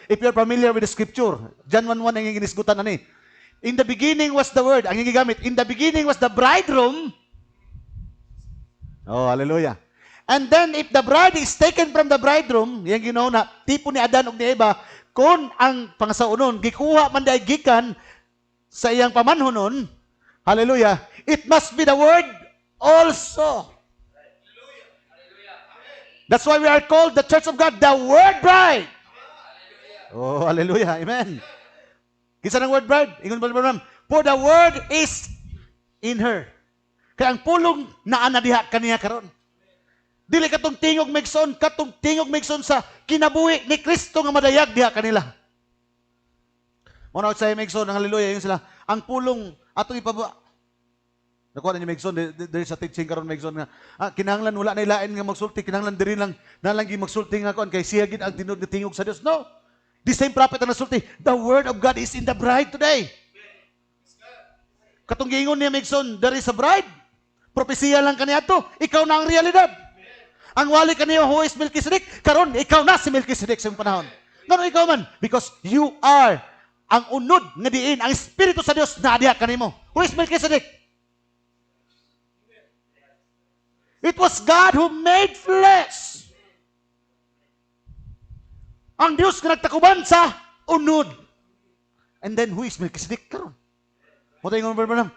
if you're familiar with the scripture, John 1:1 yung giniskutan ani. In the beginning was the word, ang yung gigamit, in the beginning was the bridegroom. Oh, hallelujah. And then if the bride is taken from the bridegroom, yung ginaw na, tipo ni Adan o ni Eva, kung ang pangasaunon, gikuha man dahil gikan sa iyang pamanhonon, hallelujah, it must be the word also. That's why we are called the Church of God, the Word Bride. Oh, hallelujah, amen. Kinsa ng Word Bride? Ingon ba naman? For the Word is in her. Kaya ang pulong naa na diha kaniya karon. Dili katong tingog Megson sa kinabuhi ni Kristo nga madayag diha kanila. Muna sa Megson, hallelujah, yung sila, ang pulong atong ipaba. Nakuha na ni Megson, there is a teaching karon Megson nga, kinahanglan wala na ilain nga magsulti, kinahanglan diri lang, nalang magsulti nga kuan kay siya gid ang tinud nga tingog sa Dios. No. The same prophet ang nasulti, the word of God is in the bride today. Katong giingon niya Megson, there is a bride. Propesiya lang kaniya to. Ikaw na ang realidad. Ang wali kaniya, who is Melchizedek? Karon, ikaw na si Melchizedek sa iyong panahon. Ngano ikaw man? Because you are ang unod nga diin, ang Espiritu sa Dios na adiya kanimo. Who is Melchizedek? It was God who made flesh. Ang Diyos nga nagtakuban sa unod. And then, who is Melchizedek karon? Mo tayo nga Branham,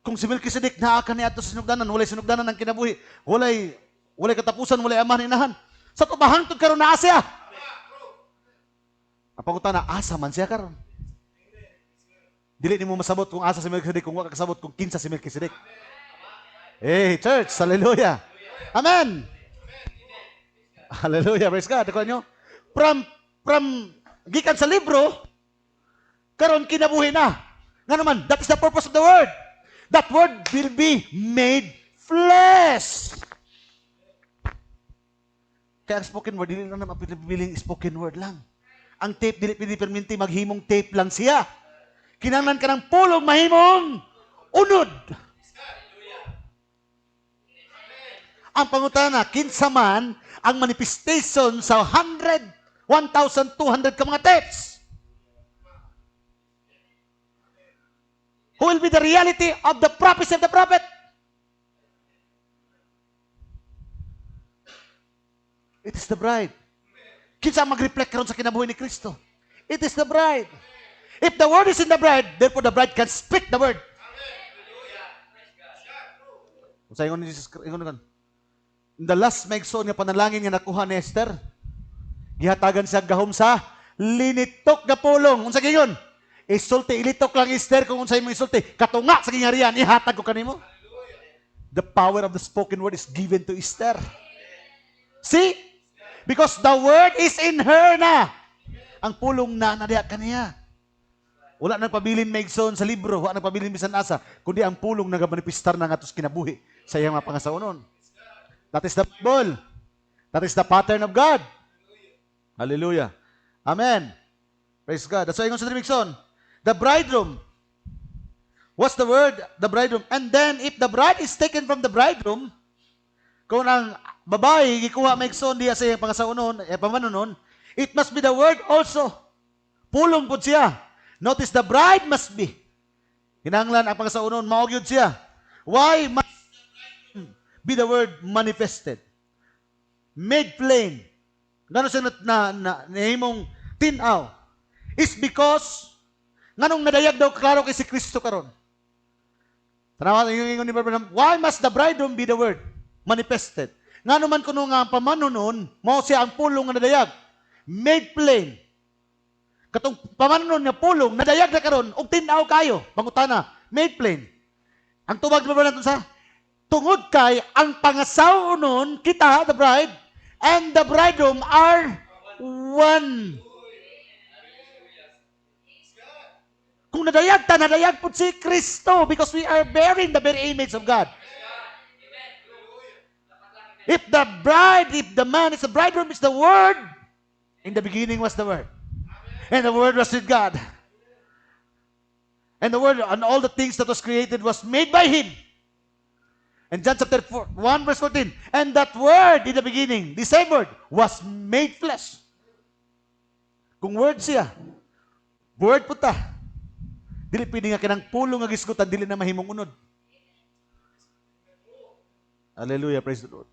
kung si Melchizedek naa kaniya ato sa sinugdanan, walay sinugdanan ang kinabuhi, walay katapusan, walay amahan inahan. Sa tubahangtod karon naa siya. Ang pangutana, asa man siya karon? Dili nimo masabot kung asa si Melchizedek, kung wa ka kasabot kung kinsa si Melchizedek. Hey, church, hallelujah. Amen. Hallelujah, praise God. Ako nyo, from gikan sa libro, karon kinabuhi na. Nga naman, that is the purpose of the word. That word will be made flesh. Kaya ang spoken word, dili lang naman pipiling spoken word lang. Ang tape, dili perminti maghimong tape lang siya. Kinanglan ka ng pulong mahimong unod. Ang pangutana, kinsa man ang manifestation sa 1,200 ka mga tapes? Who will be the reality of the prophecy of the prophet? It is the bride. Kinsa mag-reflect karon sa kinabuhi ni Kristo? It is the bride. If the word is in the bride, therefore the bride can speak the word. Sa ingon ni Jesus, ingon. In the last maigsoon nga panalangin nga nakuha ni Esther, gihatagan siya gahom sa linitok na pulong. Unsa gingon? Isulti, ilitok lang Esther kung unsay mo isulti. Katunga sa gingarian, ihatag ko kanimo. The power of the spoken word is given to Esther. See? Because the word is in her na. Ang pulong na nadiya kaniya. Wala nang pabilin maigsoon sa libro, wala nang pabilin bisan asa, kundi ang pulong nagamanifestar na nga tos kinabuhi sa iyang mga pangasaunon. That is the Bible. That is the pattern of God. Hallelujah. Amen. Praise God. That's why ingon sa Maigsoon, the bridegroom. What's the word? The bridegroom. And then, if the bride is taken from the bridegroom, kung ang babae, gikuha maigsoon diya sa iyang pangasaunon, pamanunon, it must be the word also. Pulong po siya. Notice, the bride must be. Hinanglan ang pangasaunon, maog yun siya. Why must be the word manifested? Made plain. Gano'n siya nahimong tinaw. It's because, nganong nadayag daw klaro kay si Kristo karon. Tanawa yung ingon ni Branham, why must the bridegroom be the word manifested? Ngano man kuno nga pamanunon, mao siya ang pulong nga nadayag. Made plain. Katong pamanunon nga pulong, nadayag na karon, og tinaw kayo. Pangutana, made plain. Ang tubag ba natin sa tungod kay ang pangasaunon kita, the bride, and the bridegroom are one. Kung nadayag ta, nadayag po si Kristo because we are bearing the very image of God. If the bride, if the man is the bridegroom, is the word, in the beginning was the word. And the word was with God. And the word and all the things that was created was made by Him. And John chapter 1 verse 14. And that word in the beginning, the same word, was made flesh. Kung word siya, word po ta. Dili pwede nga kinang pulong nga gisgutan, dili na mahimong unod. Hallelujah, praise the Lord.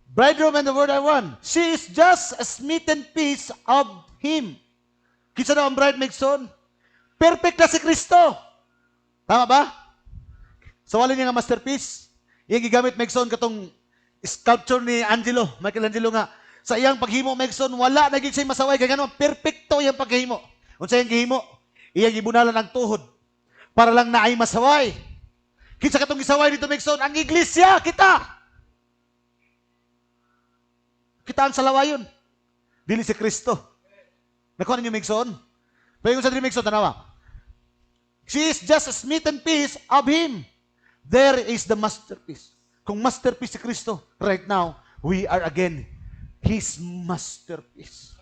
Bridegroom and the word are one. She is just a smitten piece of Him. Kinsa daw ang bride maigsoon? Perfect na si Kristo. Tama ba? So wala niya nga masterpiece. Iyang gigamit maigsoon katong sculpture ni Michelangelo nga. Sa iyang paghimo maigsoon, wala na gid siya masaway. Kaya gano'n, perfecto iyang paghimo. Unsa iyang gihimo? Iyang gibunalan ang tuhod. Para lang naay masaway. Kinsa katong gisaway dito maigsoon? Ang iglesia, kita. Kita ang salawayon. Dili si Kristo. Nakuha ninyo maigsoon? Pero yung sa dili maigsoon, tanawa. She is just a smitten piece of Him. There is the masterpiece. Kung masterpiece si Kristo, right now, we are again His masterpiece.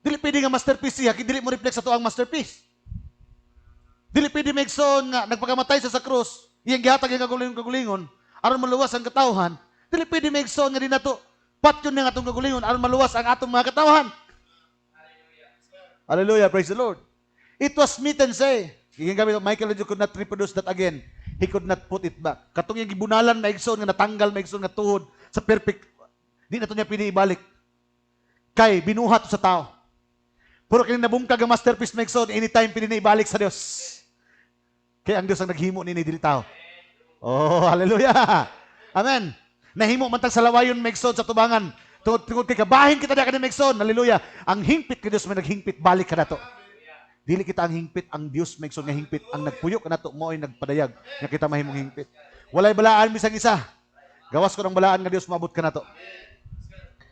Dili pwede nga masterpiece siya, dili mo reflect sa tuang masterpiece. Dili pwede maigsoon nga nagpakamatay sa krus, iyang gihatag yung kagulingon, aron maluwas ang katawhan. Dili pwede maigsoon nga di nato patyon nga atong kagulingon aron maluwas ang atong mga katawhan. Hallelujah, praise the Lord. It was meet and say, Michael could not reproduce that again. He could not put it back. Katong yung gibunalan maigsoon nga natanggal maigsoon nga tuhod sa perfect, di na to niya pwede ibalik. Kay binuhat sa tao. Puro kini nabungkag ang masterpiece maigsoon, anytime pwede na ibalik sa Dios. Kaya ang Dios ang naghimo nini dili tao. Oh, hallelujah. Amen. Nahimo man tag sa lawayon maigsoon sa tubangan. Tungod kay kabahin kita da kani maigsoon. Hallelujah. Ang hingpit kay Dios may naghingpit balik ka nato. Dili kita ang hingpit, ang Dios maigsoon nga hingpit. Ang nagpuyo ka nato mo ay nagpadayag nga kita mahimong hingpit. Walay balaan bisag isa. Gawas ko ng balaan nga Dios maabot ka nato.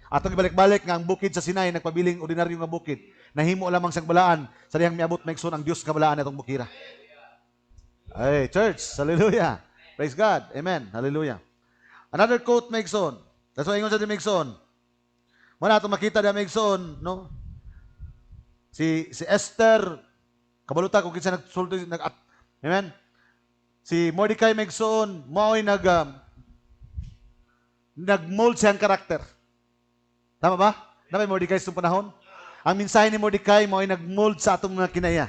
Atong ibalik-balik nga ang bukid sa Sinai nagpabiling ordinaryo nga bukid. Nahimo lamang sang balaan sa diyang miabot maigsoon ang Dios nga balaan atong bukira. Ay, church, hallelujah. Praise God. Amen. Hallelujah. Another quote maigsoon. That's why ingon sa di maigsoon. Muna atong makita di maigsoon, no? Si Esther kabaluta kung kinsa nagsulti amen. Si Mordecai maigsoon, mao'y nagmold siyang karakter. Tama ba? Napay Mordecai sa panahon? Ang mensahe ni Mordecai mo ay nagmold sa atong mga kinaya.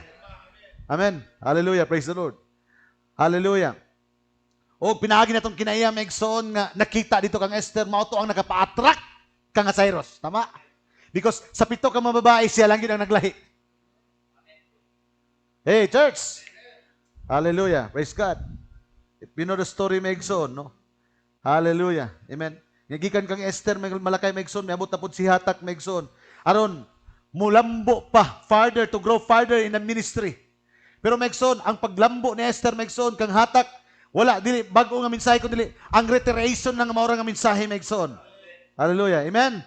Amen. Hallelujah. Praise the Lord. Hallelujah. O pinaagi na itong kinaya maigsoon nga nakita dito kang Esther, mao to ang nakapa-attract kang Cyrus. Tama? Because sa pito ka mga babae, siya lang yun ang naglahi. Hey, church! Hallelujah. Praise God. If you know the story maigsoon, no? Hallelujah. Amen. Nagikan kang Esther, malakay maigsoon, may abot na po si Hatak maigsoon. Aron, mulambo pa, farther, to grow farther in the ministry. Pero maigsoon, ang paglambo ni Esther maigsoon, kang Hatak, wala, dili, bago nga mensahe ko, dili, ang reiteration ng maura nga mensahe maigsoon. Hallelujah. Amen.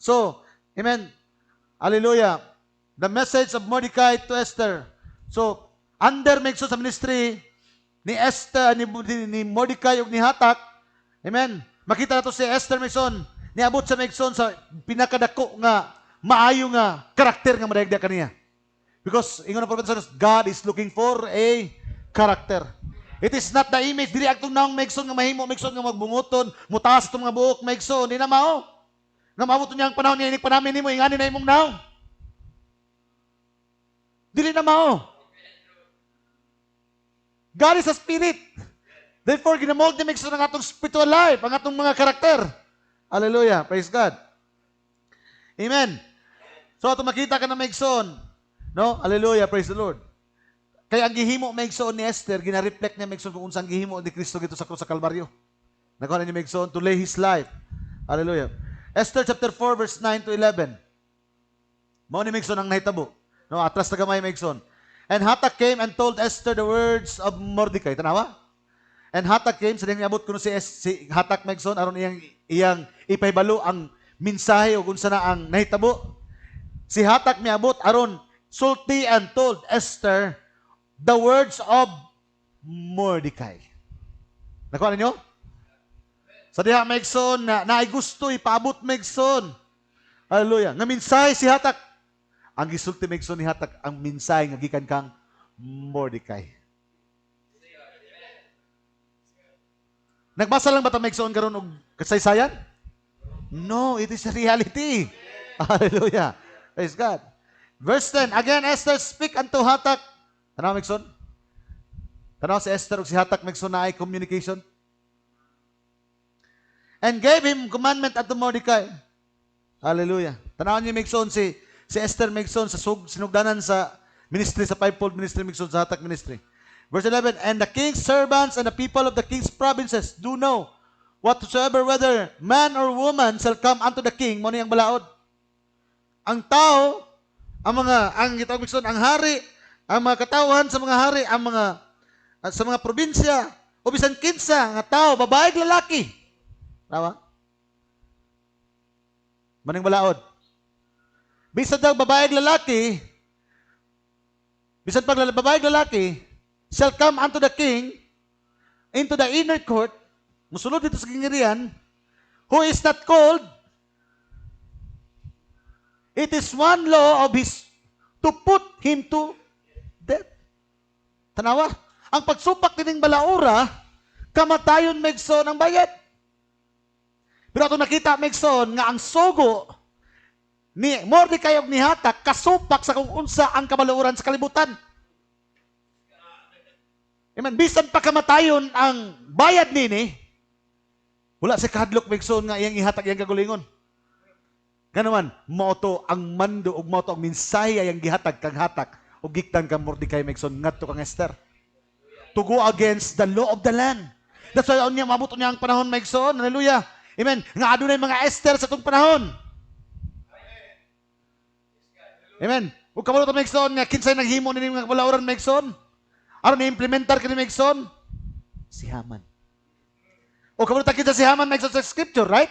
So, amen. Hallelujah. The message of Mordecai to Esther. So, under maigsoon sa ministry, ni Esther, ni Mordecai, ug ni Hatak, amen. Makita nato si Esther maigsoon, niabot sa maigsoon sa pinakadako nga maayo nga karakter nga madayagda kaniya. Because ingon ang prophet sa God is looking for a character. It is not the image dili agtong naong maigsoon nga mahimo maigsoon nga magbunguton, mutaas itong mga buhok maigsoon, di na mao. Nga maabot niya ang panahon niya inik panamin nimo ingani na imong naong. Dili na mao. God is a spirit. Therefore, ginamold ni maigsoon ang atong spiritual life, ang atong mga karakter. Hallelujah. Praise God. Amen. So, ato makita ka na maigsoon. No? Hallelujah. Praise the Lord. Kaya ang gihimo maigsoon ni Esther, gina-reflect niya maigsoon kung unsang gihimo ni Kristo gito sa krus sa Kalbaryo. Nagawa niya maigsoon to lay His life. Hallelujah. Esther chapter 4 verse 9 to 11. Mao ni maigsoon ang nahitabo. No, atras na gamay maigsoon. And Hatak came and told Esther the words of Mordecai. Tanawa? And Hatak came, sa diyang niabot kuno si Hatak maigsoon aron iyang ipahibalo ang mensahe o unsa na ang nahitabo. Si Hatak miabot aron sulti and told Esther the words of Mordecai. Nakuha ninyo? Sa diha maigsoon na naay gusto ipaabot maigsoon. Hallelujah. Nga mensahe si Hatak. Ang gisulti maigsoon ni Hatak ang mensahe nga gikan kang Mordecai. Nagbasa lang ba ito maigsoon karon og kasaysayan? No, it is a reality. Hallelujah. Praise God. Verse 10, again Esther speak unto Hatak. Tanaw maigsoon? Tanaw si Esther ug si Hatak maigsoon na ay communication. And gave him commandment unto Mordecai. Hallelujah. Tanaw niyo maigsoon si Esther maigsoon sa sinugdanan sa ministry, sa fivefold ministry maigsoon sa Hatak ministry. Verse 11, and the king's servants and the people of the king's provinces do know whatsoever whether man or woman shall come unto the king. Mo niyang balaod. Ang tao, ang gitawag maigsoon, ang hari, ang mga katawhan sa mga hari, ang mga sa mga probinsya, o bisan kinsa nga tao, babae ug lalaki. Tama? Maning balaod. Bisan daw babae ug lalaki, bisan pag babae ug lalaki, shall come unto the king into the inner court, musulod dito sa gingirian, who is not called, it is one law of his to put him to death. Tanawa, ang pagsupak dining balaura, kamatayon megson ang bayad. Pero ato nakita megson nga ang sugo ni Mordecai og ni Hatak kasupak sa kung unsa ang kabalauran sa kalibutan. Amen. Bisan pa kamatayon ang bayad nini, wala sa kahadlok megson nga iyang ihatag iyang kagulingon. Ganaman, moto ang mando ug moto ang mensahe ayang gihatag kang hatak ug giktan kang Mordecai megson ngadto kang Esther. To go against the law of the land. That's why niya mabuto niya ang panahon megson. Hallelujah. Amen. Nga adunay mga Esther sa tong panahon. Amen. Ug kabalo ta megson nga kinsay naghimo nini mga balauran megson? Aron ni-implementar kini megson? Si Haman. O kabalo ta kita si Haman megson sa scripture, right?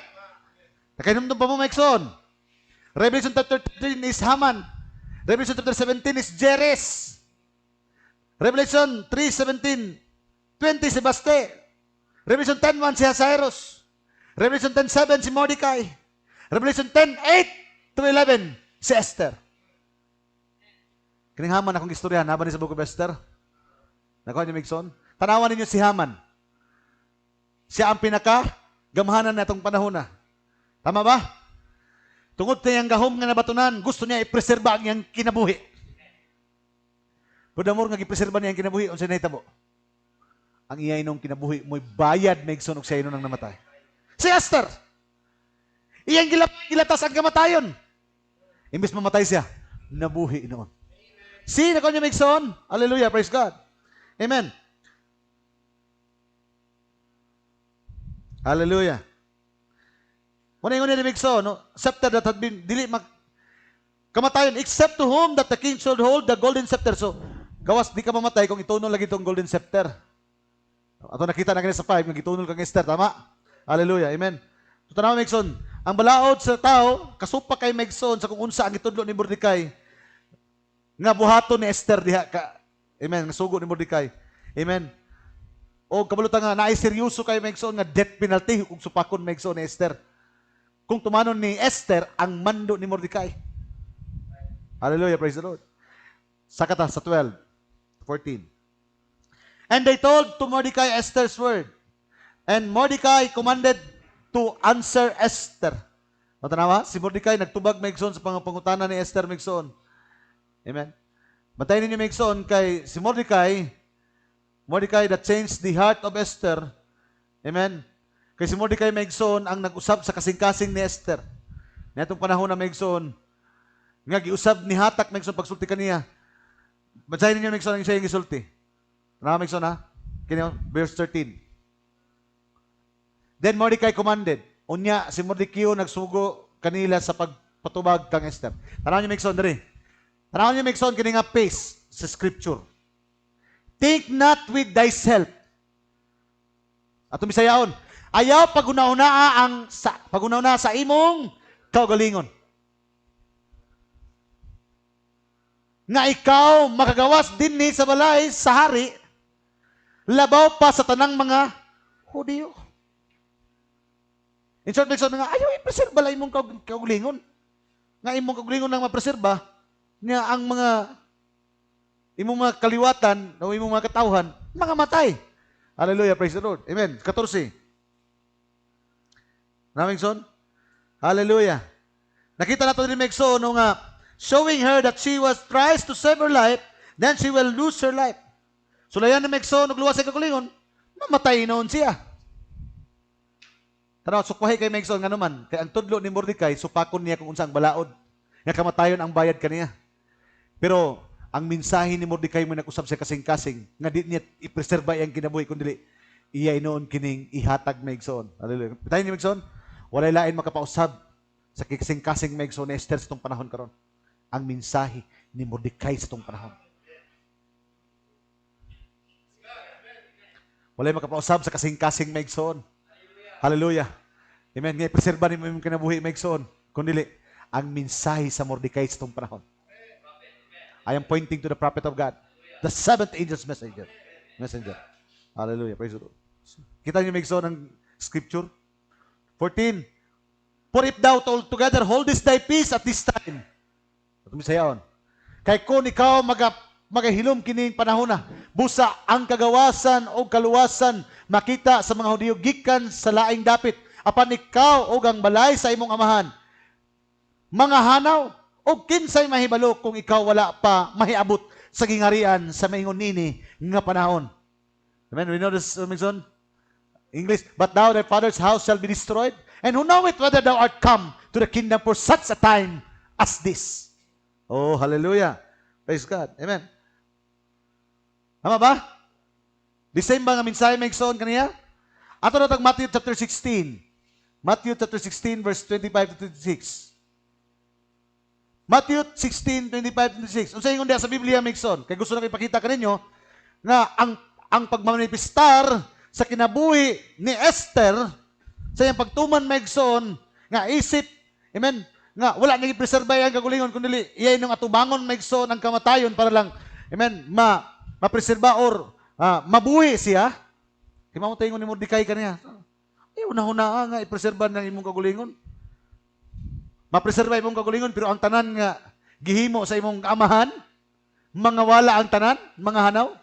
Nakainumdum pa mo megson. Revelation chapter 13 is Haman. Revelation chapter 17 is Jeres. Revelation 3:17, 20 si Baste. Revelation 10:1 si Hasairos. Revelation 10:7 si Mordecai. Revelation 10:8 to 11 si Esther. Kining Haman akong istoryahan haban ni sa Book of Esther. Nakuha niyo Migson? Tanawan ninyo si Haman. Siya ang pinaka-gamhanan na itong panahon na. Tama ba? Tungod na yung gahom nga nabatunan, gusto niya ipreserba ang iyang kinabuhi. Pero damor nga gipreserba niya ang kinabuhi, unsay nahitabo? Ang iyay nung kinabuhi mo'y bayad Megson og sa ino nang namatay. Si Esther, iyang gilatas ang kamatayon. Imbes mamatay siya, nabuhi noon. Si, nakuha niya Megson? Hallelujah, praise God. Amen. Hallelujah. Muna yung ni Megson, no? Scepter that had been, dili mag, kamatayon, except to whom that the king should hold the golden scepter. So, gawas, di ka mamatay kung itunol lagi itong golden scepter. Ato nakita na kanina sa 5, nag itunol kang Esther, tama? Hallelujah, amen. So, tanaw Megson, ang balaod sa tao, kasupa kay Megson sa kung unsa ang itudlo ni Mordecai, nga buhaton ni Esther diha ka, amen, nga sugo ni Mordecai, amen. O kabalutan nga, naay seryoso kay Megson nga death penalty kung supakon Megson ni Esther. Kung tumanon ni Esther ang mando ni Mordecai. Hallelujah, praise the Lord. Sakata sa 12, 14. And they told to Mordecai Esther's word. And Mordecai commanded to answer Esther. Matanawa, si Mordecai nagtubag Megson sa pangutana ni Esther Megson. Amen. Bantayin ninyo Megson kay si Mordecai that changed the heart of Esther. Amen. Kay si Mordecai Megson ang nag-usab sa kasing-kasing ni Esther. Nitong panahon na Megson, nga giusab ni Hatak Megson pagsulti kaniya. Basahin ninyo Megson ang siya yung gisulti. Tanawa Megson ha? Kini verse 13. Then Mordecai commanded. Unya si Mordecai nagsugo kanila sa pagpatubag kang Esther. Tanawa niyo Megson diri. Tanawa niyo Megson kini nga pace sa scripture. Think not with thyself. Ato bisayaon. Ayaw pagunauna sa imong kaugalingon. Nga ikaw makagawas din ni sa balay sa hari, labaw pa sa tanang mga Hudiyo. In short, nga ayaw ipreserba lang imong kaugalingon. Nga imong kaugalingon nang mapreserba, nga ang mga imong mga kaliwatan o imong mga katawhan, mga matay. Hallelujah, praise the Lord. Amen. 14. Na Megson? Hallelujah. Nakita nato ni Megson no nga showing her that she was tries to save her life, then she will lose her life. So layan ni Megson ug luwas sa kakulingon, mamatay noon siya. Tanaw sukwahi kay Megson nga naman, kay ang tudlo ni Mordecai supakon niya kung unsang balaod. Nga kamatayon ang bayad kaniya. Pero ang mensahe ni Mordecai mo nag-usab sa kasing-kasing nga di niya ipreserba iyang kinabuhi kundi iya inoon kining ihatag Megson. Hallelujah. Pitayin ni Megson, walay lain makapausab sa kasing-kasing Megson ni Esther sa itong panahon karon. Ang mensahe ni Mordecai sa itong panahon. Walay makapausab sa kasing-kasing Megson. Hallelujah. Amen. Ngay preserba ni mo imong kinabuhi Megson kundi ang mensahe sa Mordecai sa itong panahon. I am pointing to the prophet of God, the seventh angel's messenger. Hallelujah. Praise the Lord. Kita niyo Megson ang scripture? 14. For if thou altogether holdest thy peace at this time. Ito misayaon. Kay kung ikaw magahilom kining panahon na. Busa ang kagawasan o kaluwasan makita sa mga Hudiyo gikan sa laing dapit. Apan ikaw o ang balay sa imong amahan. Mga hanaw o kinsay mahibalo kung ikaw wala pa mahiabot sa gingarian sa maingon nini nga panahon. Amen. We know this, Mixon? English. But thou, thy father's house shall be destroyed. And who knoweth whether thou art come to the kingdom for such a time as this? Oh, hallelujah. Praise God. Amen. Tama ba? The same ba nga mensahe Mixon kaniya? Ato na tag Matthew chapter 16. Matthew chapter 16 verse 25 to 26. Matthew 16, 25 to 26. Unsa ingon diha sa Biblia, Mixon? Kay gusto na ipakita kaninyo na ang pagmamanifestar sa kinabuhi ni Esther sa iyang pagtuman, Mixon, nga isip, amen, nga wala nang ipreserba ang kagulingon kundi iyay nung atubangon, Mixon, ang kamatayon para lang, amen, mapreserba or mabuhi siya. Kaya mo tayo ni Mordecai kaniya. Una-una nga ipreserba ng imong kagulingon. Mapreserba imong kagulingon, pero ang tanan nga gihimo sa imong amahan, mga wala ang tanan, mga hanaw.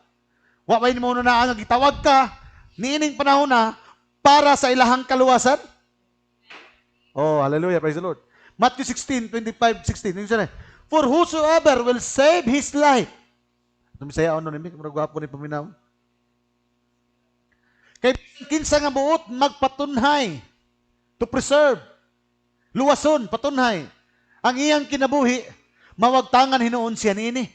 Wa pa mo na nga gitawag ka niining panahon na para sa ilahang kaluwasan. Oh, hallelujah, praise the Lord. Matthew 16, 25, 16. For whosoever will save his life. Ito misaya ano ni murag gwapo ni paminaw. Kay kinsa nga buot magpatunhay to preserve. Luwason, patunhay. Ang iyang kinabuhi, mawagtangan hinuon siya niini.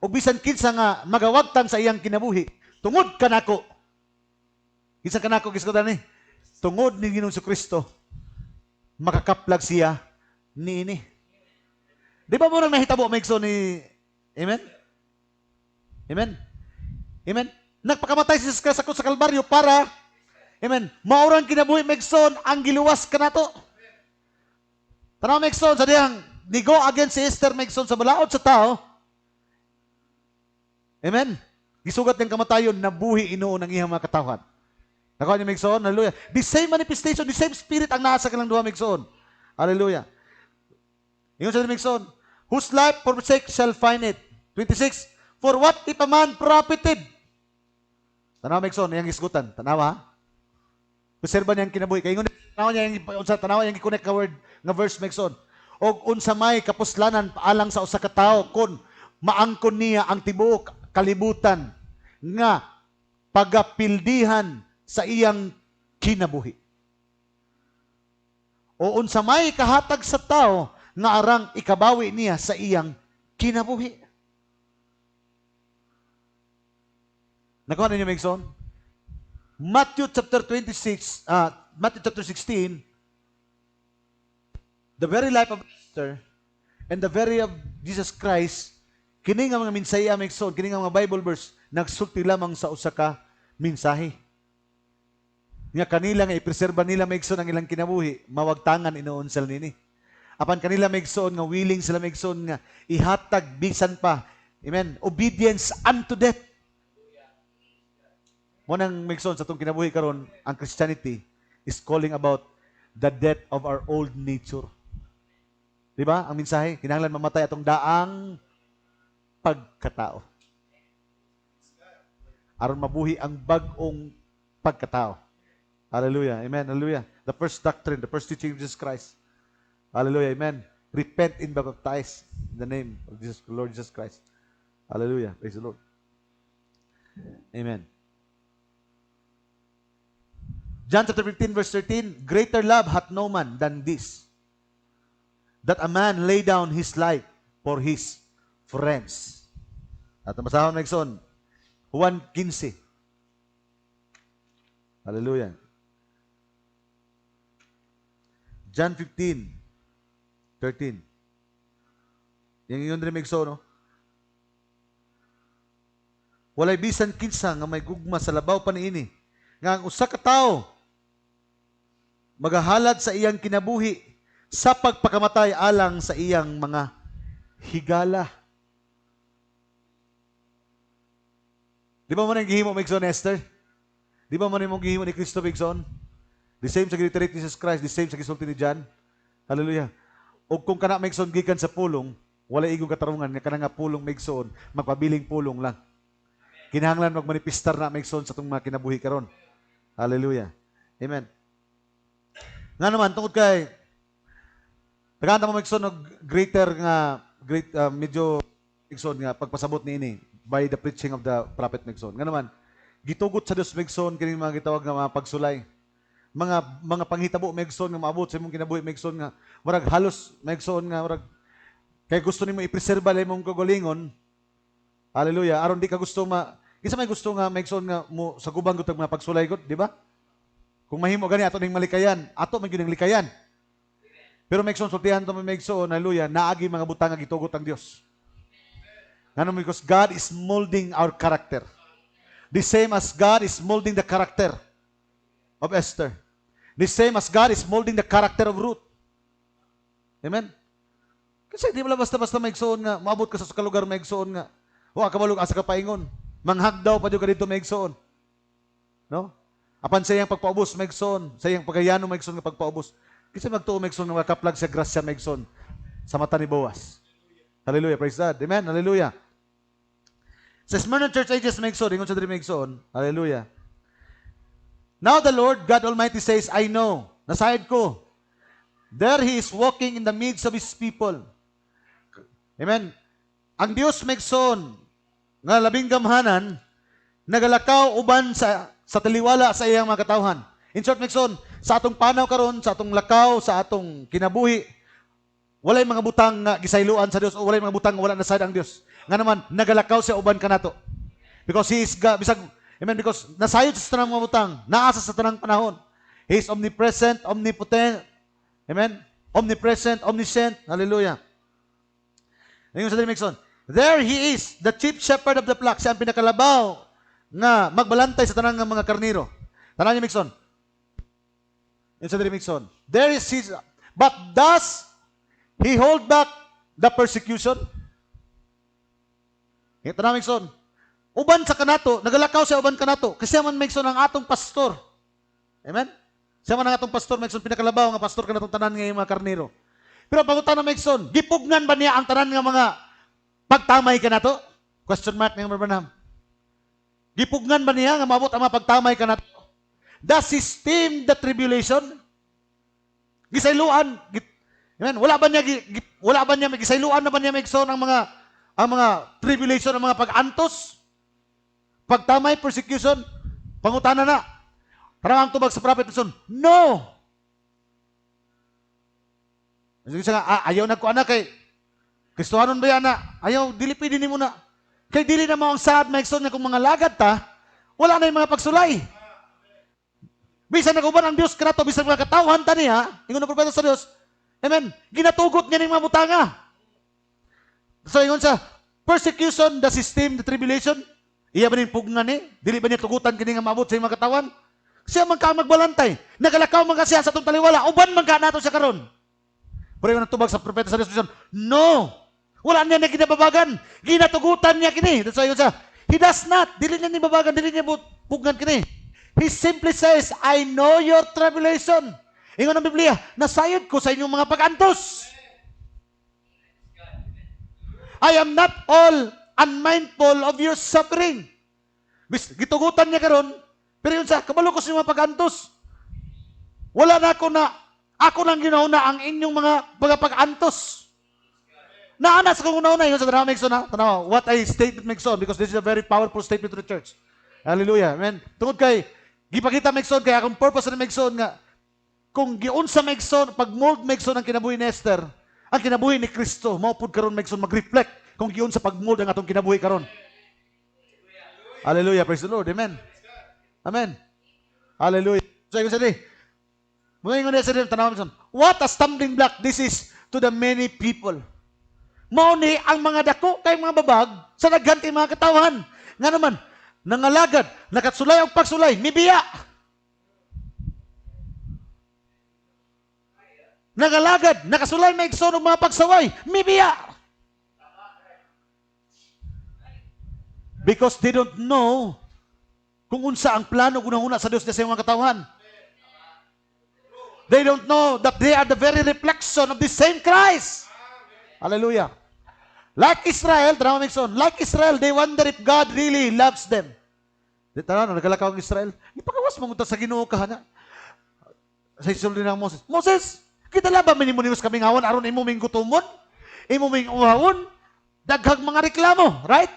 O bisan kinsa nga magawagtan sa iyang kinabuhi, tungod kanako. Kinsa kanako gisgodan ni? Tungod ni Ginoong Kristo, makakaplag siya niini. Di ba mo nang nahitabo Mixon ni Amen? Amen? Amen? Nagpakamatay si Jesus Christ sa Kalbaryo para amen. Maurang kinabuhi, Mixon, ang giluwas ka na to. Tanaw, Mixon, sa diyang nigo against si Esther, Mixon, sa balaod sa tao. Amen. Gisugat ng kamatayon, nabuhi inoon ang iyang mga katawan. Nakuha niyo, Mixon? Hallelujah. The same manifestation, the same spirit ang nasa ka lang duha, Mixon. Hallelujah. Ingon sa Mixon, whose life for sake shall find it. 26, for what if a man profited? Tanaw, Mixon, iyang isgutan. Tanaw, ha? Preserba niya ang kinabuhi. Kaya tanawa niya yung i-connect ka word nga verse Mixon. O unsa may kapuslanan paalang sa usa ka tawo kun maangkon niya ang tibuok kalibutan nga pagapildihan sa iyang kinabuhi. O unsa may kahatag sa tawo nga arang ikabawi niya sa iyang kinabuhi. Nakuha ninyo Mixon? Matthew chapter 26, Matthew chapter 16, the very life of Esther and the very of Jesus Christ, kini nga mga minsaya Mixon, kini nga mga Bible verse, nagsulti lamang sa usa ka mensahe. Nga kanila nga ipreserba nila Mixon ang ilang kinabuhi, mawagtangan inoon sila nini. Apan kanila Mixon nga willing sila Mixon nga ihatag bisan pa, amen, obedience unto death. Mo nang Mixon sa itong kinabuhi karon, ang Christianity is calling about the death of our old nature. Di ba? Ang mensahe, kinahanglan mamatay atong daang pagkatao. Aron mabuhi ang bagong pagkatao. Hallelujah. Amen. Hallelujah. The first doctrine, the first teaching of Jesus Christ. Hallelujah. Amen. Repent and be baptized in the name of Jesus, Lord Jesus Christ. Hallelujah. Praise the Lord. Amen. John chapter 15 verse 13, greater love hath no man than this, that a man lay down his life for his friends. At ang basahon Mixon, Juan 15. Hallelujah. John 15, 13. Yang ingon rin Mixon, no? Walay bisan kinsa nga may gugma sa labaw pa niini, nga ang usa ka tawo magahalad sa iyang kinabuhi sa pagpakamatay alang sa iyang mga higala. Di ba mo nang gihimo Mixon, Esther? Di ba mo nang gihimo ni Kristo Mixon? The same sa giliterate ni Jesus Christ, the same sa gisulti ni John. Hallelujah. O kung kana Mixon gikan sa pulong, wala igong katarungan nga kanang nga pulong maigsoon, magpabiling pulong lang. Kinahanglan magmanipistar na maigsoon sa itong mga kinabuhi karon. Hallelujah. Amen. Nga naman, tungkol kay, tagahanta mo maigsoon og medyo maigsoon nga, pagpasabot ni ini, by the preaching of the prophet maigsoon. Nga naman, gitugot sa Dios maigsoon, kining mga gitawag nga mga pagsulay. Mga panghitabo maigsoon nga maabot sa imong kinabuhi maigsoon nga murag halos maigsoon nga murag kay gusto nimo ipreserba lang imong kagalingon. Hallelujah. Aron di ka gusto isa may gusto nga maigsoon nga mo sa gubang gud mga pagsulay gud, di ba? Kung mahimo gani ato ning malikayan, ato man gyud ning likayan. Pero maigsoon sultihan to maigsoon, hallelujah, naagi mga butang nga gitugot ang Dios. Ngano because God is molding our character. The same as God is molding the character of Esther. The same as God is molding the character of Ruth. Amen? Kasi di mo lang basta-basta maigsoon nga, maabot ka sa kalugar maigsoon nga, wa ka balog asa ka paingon, manghagdaw pa ka dito maigsoon. No? Apan sa iyang pagpaubos maigsoon, sa iyang pagayano maigsoon nga pagpaubos. Kasi magtuo maigsoon nga makaplag sa grasya maigsoon sa mata ni Boaz. Hallelujah, praise God. Amen, hallelujah. Sa Smyrna Church Ages maigsoon, ingon sa diri maigsoon, hallelujah. Now the Lord God Almighty says, I know, nasayad ko, there He is walking in the midst of His people. Amen. Ang Dios maigsoon nga labing gamhanan nagalakaw uban sa taliwala sa iyang mga katawhan. In short maigsoon, sa atong panaw karon, sa atong lakaw, sa atong kinabuhi, walay mga butang nga gisayloan sa Dios o walay mga butang nga wala nasayad ang Dios. Nga naman nagalakaw siya uban kanato. Because He is God, bisag amen, because nasayod sa tanang mga butang, naasa sa tanang panahon. He is omnipresent, omnipotent. Amen? Omnipresent, omniscient. Hallelujah. Ngayon sa Dimikson, there He is, the chief shepherd of the flock. Siya ang pinakalabaw nga magbalantay sa tanang mga karniro. Tanang Dimikson. Ngayon sa Dimikson, there is His, but does He hold back the persecution? Ngayon, tanang Dimikson, uban sa kanato, nagalakaw siya uban kanato, kasi man maigsoon ang atong pastor. Amen? Siya man ang atong pastor, maigsoon pinakalabaw nga pastor kanatong tanan nga mga karniro. Pero pangutan na maigsoon, gipugnan ba niya ang tanan nga mga pagtamay kanato? Question mark ng Branham. Gipugnan ba niya nga maabot ang mga pagtamay kanato? Does He stem the tribulation? Gisayluan, amen? Wala ba niya gisayluan na ba niya maigsoon ang mga tribulation, ang mga pag-antos? Pagtamay, persecution, pangutana na. Parang ang tubag sa prophet Nelson, no! Ayaw na ko anak kay Kristohanon ba yan na? Ayaw, dilipidin mo na. Kay dili na mo ang saad maigsoon niya kung mga lagad ta, wala na yung mga pagsulay. Bisan naguban ang Diyos kanato, bisan mga katawhan ta niya, ingon na propeta sa Diyos, amen, ginatugot niya ng mga butanga. So ingon sa, persecution, the system, the tribulation, iya ba nin pugnan ni? Dili ba niya tugutan kini nga maabot sa mga katawan? Siya man ka magbalantay. Nagalakaw man ka siya sa itong taliwala. Uban man ka nato siya karon. Pero yung natubag sa propeta sa Diyos, no! Wala niya na kinababagan. Ginatugutan niya kini. That's why yun siya, He does not. Dili niya nibabagan. Dili niya pugnan kini. He simply says, I know your tribulation. Ingon ang Biblia, nasayod ko sa inyong mga pag-antos. I am not all unmindful of your suffering. Gitugutan niya karon, pero yun sa kabalo ko sa mga pag-antos. Wala na ako nang ginauna ang inyong mga pag-antos. Naana sa kung una yun sa drama Mixon ha. Tanaw, what I statement Mixon, because this is a very powerful statement to the church. Hallelujah. Amen. Tungod kay, gipakita Mixon, kaya akong purpose na Mixon nga, kung giunsa Mixon, pag-mold Mixon ang kinabuhi ni Esther, ang kinabuhi ni Kristo, maupod karon Mixon mag-reflect kung giun sa pagmold ang atong kinabuhi karon. Hallelujah, praise the Lord. Amen. Amen. Hallelujah. So, yung sabi, what a stumbling block this is to the many people. Mao ni ang mga dako kay mga babag sa nagganti mga katawhan. Nga naman, nangalagad, nakatsulay ang pagsulay, mibiya. Nangalagad, nakasulay may igsoon ng mga pagsaway, mibiya. Because they don't know kung unsa ang plano unang-una sa Diyos sa mga katawan. They don't know that they are the very reflection of the same Christ. Hallelujah. Like Israel, tanaw Migson, like Israel, they wonder if God really loves them. Di tanaw, nagalakaw ang Israel. Ipakawas mangunta sa Ginoo ka na. Sa isulti ng Moses, Moses, kita ba minimos kaming hawon aron imo ming gutumon? Imo ming uhawon? Daghang mga reklamo, right?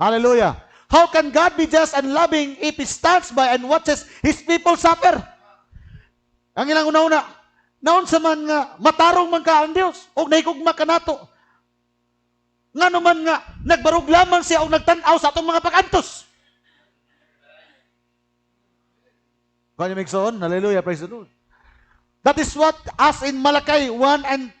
Hallelujah. How can God be just and loving if He stands by and watches His people suffer? Ang ilang una-una, naon sa man nga, matarong man ka ang Diyos, o naikugma ka nato. Nga naman nga, nagbarog lamang siya o nagtanaw sa atong mga pag-antos. Kanya Migson, hallelujah, praise the Lord. That is what as in Malakay 1 and,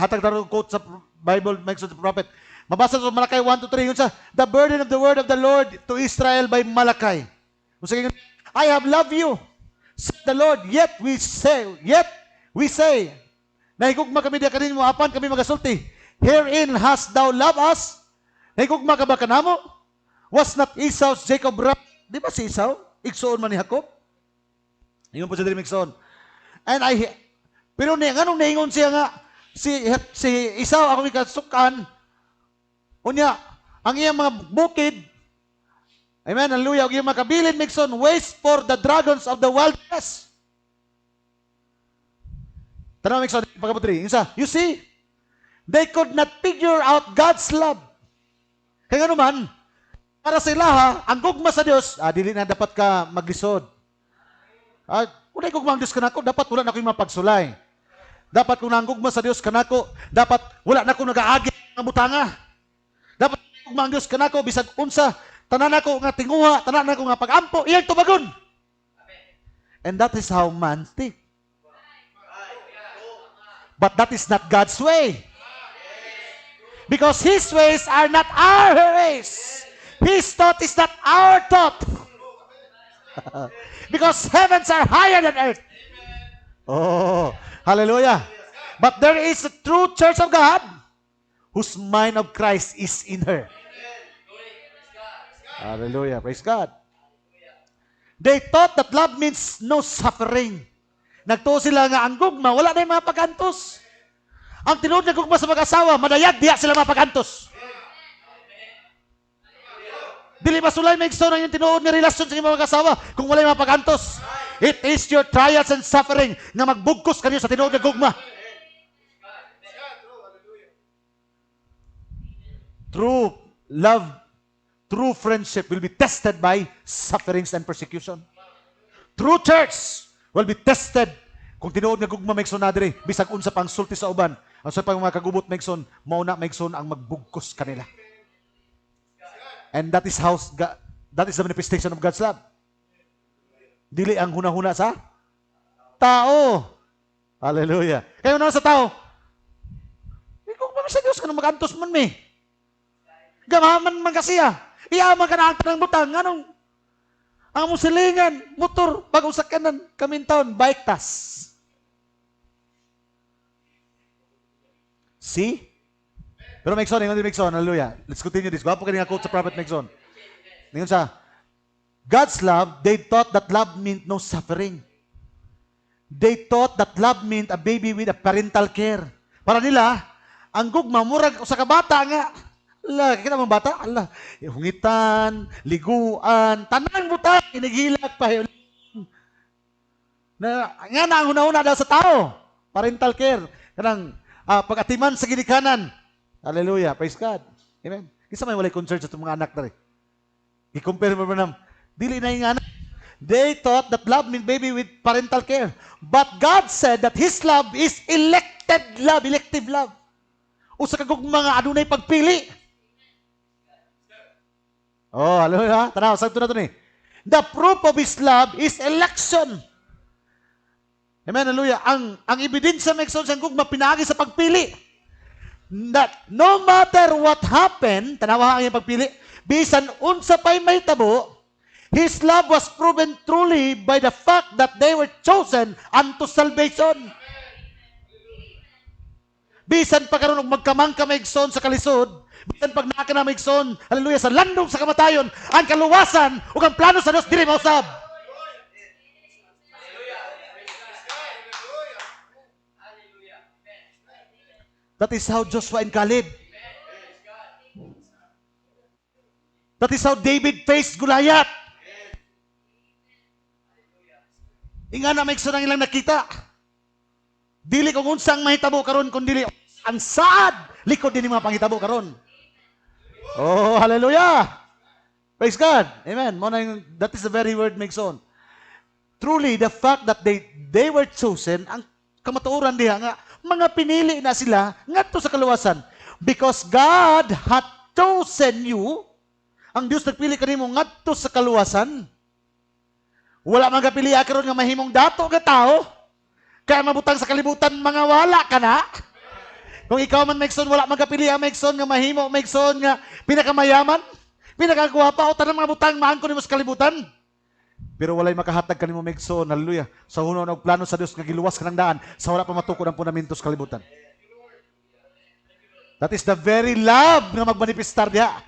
hatag taro quote sa Bible, Migson the prophet. Mabasa sa Malakay 1-3, yun sa, the burden of the word of the Lord to Israel by Malakay. I have loved you, said the Lord, yet we say, nahigugma kami diya kanin mo, apan kami magasulti. Herein hast thou loved us? Nahigugma ka ba kanamo? Was not Esau's Jacob right? Di ba si Esau? Igsoon man ni Jacob? Ingon po siya din Migson. Pero anong naingon siya nga, si Esau ako ikasukan, unya, ang iyang mga bukid, amen, hallelujah, ang iyang mga kabilin Migson, waste for the dragons of the wilderness. Tanaw Migson, pagkaputri, you see, they could not figure out God's love. Kaya nga naman, para sila ha, ang gugma sa Diyos, dili na dapat ka maglisod. Kung gugma ang Diyos kanako, dapat wala na ko yung mapagsulay. Dapat kung nanggugma sa Diyos kanako, dapat wala na ko nag-aagi ng butanga. Dapat gugma ang Diyos kanako, bisag unsa, tanan ako nga tinguha, tanan ako nga pag-ampo, iyang tubagon. And that is how man think. But that is not God's way. Because His ways are not our ways. His thought is not our thought. Because heavens are higher than earth. Oh, hallelujah. But there is a true church of God whose mind of Christ is in her. Hallelujah. Praise God. They thought that love means no suffering. Nagtuo sila nga ang gugma, wala na yung mga pag-antos. Ang tinuod na gugma sa mag-asawa, madayag, diya sila mga pag-antos. Dili ba sulay may gusto na yung tinuod na relasyon sa mga mag-asawa kung wala yung mga pag-antos. It is your trials and suffering na magbugkos kanyo sa tinuod na gugma. True love, true friendship will be tested by sufferings and persecution. True church will be tested kung tinuod nga gugma maigson na diri bisag unsa pang sulti sa uban. Ang sa pang mga kagubot maigson, mao na maigson ang magbugkos kanila. And that is the manifestation of God's love. Dili ang hunahuna sa tao. Hallelujah. Kayo na sa tao. Kung pa sa Dios kanang magantos man mi. Gamaman man kasiya. Iyaman ka na ang tanang butang. Anong ang musilingan, motor, bagong sakyanan, kamintawon, bike tas. See? Pero Megson, hallelujah. Let's continue this. Gwapo ka nga quote sa Prophet Megson. Ngayon sa, God's love, they thought that love meant no suffering. They thought that love meant a baby with a parental care. Para nila, ang gugma, murag sa kabata nga, Allah, kita mga bata, Allah, hungitan, liguan, tanang butang, inigilak pa. Nga na, ang una-una daw sa tao, parental care, kanang pag-atiman sa ginikanan. Hallelujah, praise God. Amen. Kisa may walay concern sa itong mga anak na rin. I-compare mo na, dili na yung anak. They thought that love meant baby with parental care. But God said that His love is elected love, elective love. O sa kagug mga adunay pagpili. Oh, hallelujah. Tanaw, sagto na ito ni. The proof of His love is election. Amen, hallelujah. Ang ebidensya may sa gugma pinagi sa pagpili. That no matter what happened, tanawa ang iyang pagpili, bisan unsa pa'y may tabo, His love was proven truly by the fact that they were chosen unto salvation. Bisan pa karon og magkamangka maigsoon sa kalisod, bisan pag naa ka na maigsoon, hallelujah, sa landong sa kamatayon, ang kaluwasan ug ang plano sa Dios dili mausab. That is how Joshua and Caleb That is how David faced Goliath. Inga na may ang ilang nakita. Dili kung unsang mahitabo karon kun dili ang saad likod din mga panghitabo karon. Oh, hallelujah. Praise God. Amen. That is the very word Megson. Truly, the fact that they were chosen, ang kamatuoran diha nga, mga pinili na sila ngadto sa kaluwasan. Because God had chosen you, ang Diyos nagpili kanimo ngadto sa kaluwasan. Wala man kapili karon nga mahimong dato nga tao. Kaya mabutang sa kalibutan mga wala ka na. Kung ikaw man Megson, wala man kapili Megson nga mahimo Megson nga pinakamayaman, pinakagwapa o tanang mga butang maangkon nimo sa kalibutan. Pero walay makahatag kanimo Megson, hallelujah. Sa huno og plano sa Dios nga giluwas ka ng daan sa wala pa matukod ang fundamento sa kalibutan. That is the very love nga magmanifestar diha.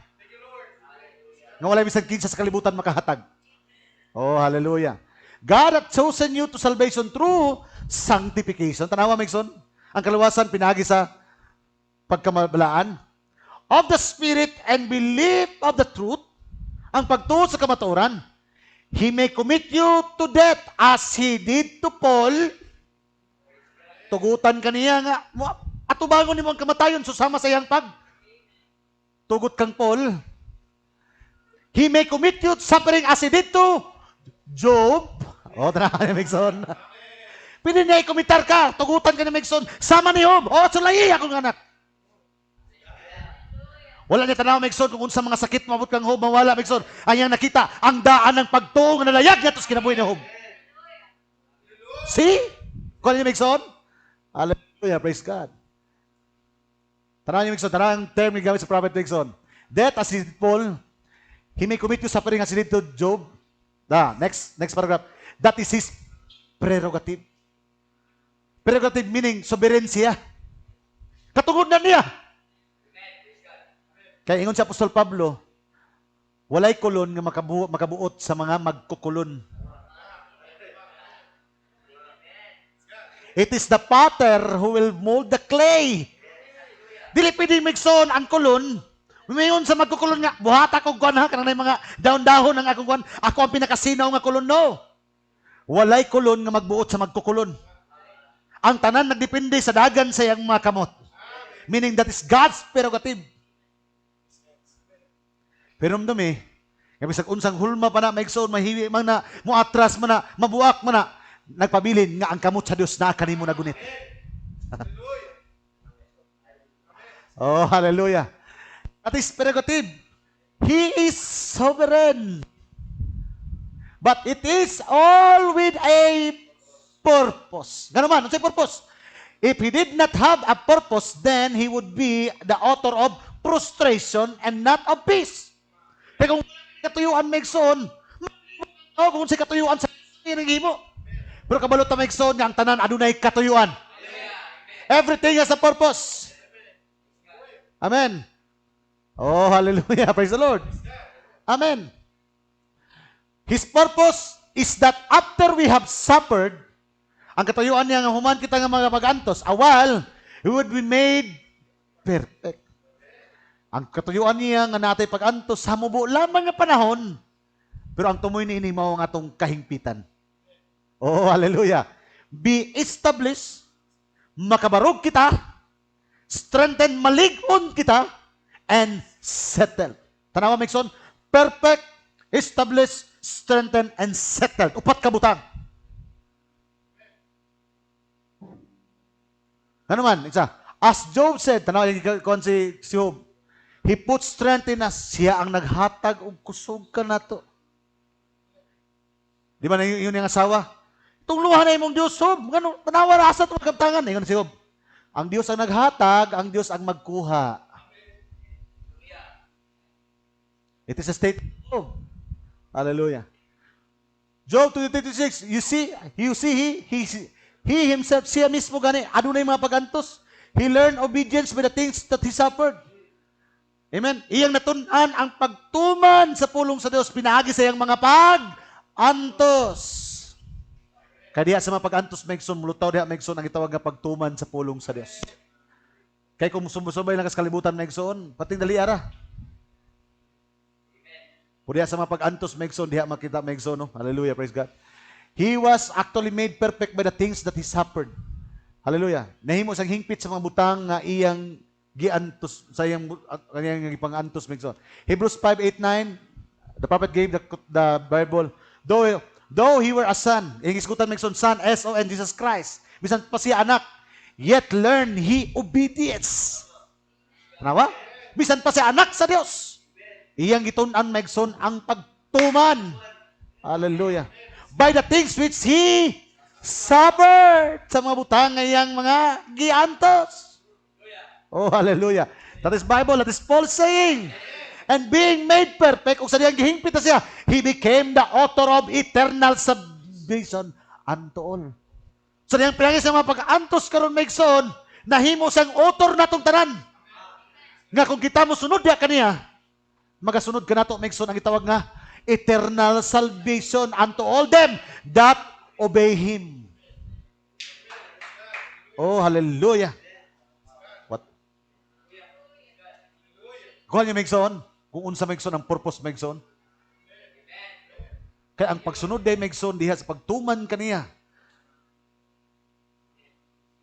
Nga walay bisan kinsa sa kalibutan makahatag. Oh, hallelujah. God hath chosen you to salvation through sanctification. Tanawa Megson, ang kaluwasan pinagi sa pagkamabalaan of the Spirit and belief of the truth, ang pagtuo sa kamatuoran. He may commit you to death as He did to Paul. Tugutan kaniya nga, atubangon ni mo ang kamatayon, susama sa iyang pag. Tugot kang Paul. He may commit you to suffering as He did to Job. O, tanawa ni Megson. Pwede niya ikumitar ka, tugutan ka ni Megson, sama ni Job. O, sulay akong anak. Wala niya tanaw Megson kung unsa mga sakit mabot kang Job, mawala Megson. Anyang nakita ang daan ng pagtuo nga nalayag niya tos kinabuhi ni Job. See? Kung niya Megson? Hallelujah, praise God. Tanaw niya Megson, tanaw ang term ni gamit sa prophet Megson. Death as he did Paul, he may commit you suffering as he did to Job. Next paragraph. That is his prerogative. Prerogative meaning sovereign siya. Katungod na niya. Kaya ingon si Apostol Pablo, walay kulon nga makabuot sa mga magkukulon. It is the potter who will mold the clay. Dili pwedeng Megson ang kulon. Umayon sa magkukulon nga, buhata kong kuwan ha, kanang mga dahon-dahon ng akong kuwan, ako ang pinakasinaw nga kulon, no. Walay kulon nga magbuot sa magkukulon. Ang tanan nagdepende sa dagan sa iyang mga kamot. Meaning that is God's prerogative. Pero namdami, bisag unsang hulma pa na, maigsoon, mahiwi man na, muatras man na, mabuak man na, nagpabilin nga ang kamot sa Diyos na kanimo na gunit. Oh, hallelujah. That is prerogative. He is sovereign. But it is all with a purpose. Ganun man, ano sa purpose? If he did not have a purpose, then he would be the author of frustration and not of peace. Kaya kung katuyuan Megson, kung si katuyuan sa mo. Pero kabalot na Megson nga ang tanan adunay katuyuan. Everything has a purpose. Amen. Oh, hallelujah. Praise the Lord. Amen. His purpose is that after we have suffered, ang katuyuan niya nga human kita nga mga magantos, a while, we would be made perfect. Ang katuyuan niya nga natay pag-antos sa mubo lamang nga panahon, pero ang tumoy ni ini mao nga atong kahingpitan. Oh, hallelujah. Be established, makabarog kita, strengthen, malig-on kita, and settle. Tanawa Megson, perfect, established, strengthen, and settled. Upat ka butang. Ano man, isa. As Job said, tanawa yung si Job, he put strength in us. Siya ang naghatag og kusog ka na to. Di ba na yun yung asawa? Itong luha na imong Diyos, Job. Ano, tanawa rasa itong magkamtangan. Ngayon si Job. Ang Diyos ang naghatag, ang Diyos ang magkuha. It is a state of Job. Hallelujah. Job 2:26, you see, he himself, siya mismo gani, adunay mga pagantos. He learned obedience by the things that he suffered. Amen. Iyang natun-an ang pagtuman sa pulong sa Dios, pinaagi sa iyang mga pag-antos. Kaya sa mga pag-antos, Megson, mulutaw diha, Megson, ang itawag nga pagtuman sa pulong sa Dios. Kaya kung sumbay lang kas kalibutan, Megson, pating dali ara. Pwede sa mga pag-antos megson, diha makita megson, no? Hallelujah, praise God. He was actually made perfect by the things that he suffered. Hallelujah. Nahimo sang hingpit sa mga butang nga iyang giantos sa iyang kaniyang ipang-antos megson. Hebrews 5:8-9, the prophet gave the Bible, though he were a son, ing iskutan megson son, S-O-N, Jesus Christ. Bisan pa siya anak, yet learn he obedience. Tanawa? Bisan pa siya anak sa Dios. Iyang gitun-an megson ang pagtuman. Hallelujah. By the things which he suffered, sa mga butang ngayang mga giantos. Oh, hallelujah. That is Bible, that is Paul saying. And being made perfect, kung sa diyang gihingpit na siya, he became the author of eternal salvation unto all. Sa diyang pinangis sa mga pag-antos karon megson, nahimo siyang author natong tanan. Nga kung kita mo sunod diya kaniya, magasunod ka nato megson ang itawag nga eternal salvation unto all them that obey him. Oh, hallelujah. What? Kuha niyo megson, kung unsa megson ang purpose megson. Kaya ang pagsunod day megson diha sa pagtuman kaniya.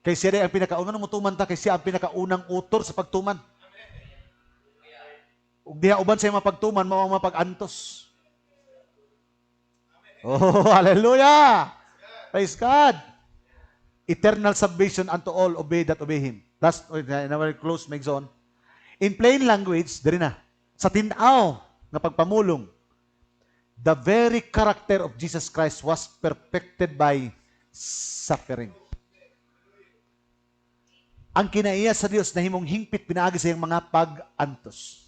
Kay siya day ang pinakaunang mutuman ta, kay siya ang pinakaunang utor sa pagtuman. Ug diha uban sa mga pagtuman mao ang mga pag-antos. Oh, hallelujah! Praise God! Eternal salvation unto all obey that obey him. Last, in our close megson. In plain language, diri na, sa tinaw nga pagpamulong, the very character of Jesus Christ was perfected by suffering. Ang kinaiya sa Dios na himong hingpit pinaagi sa iyang mga pag-antos.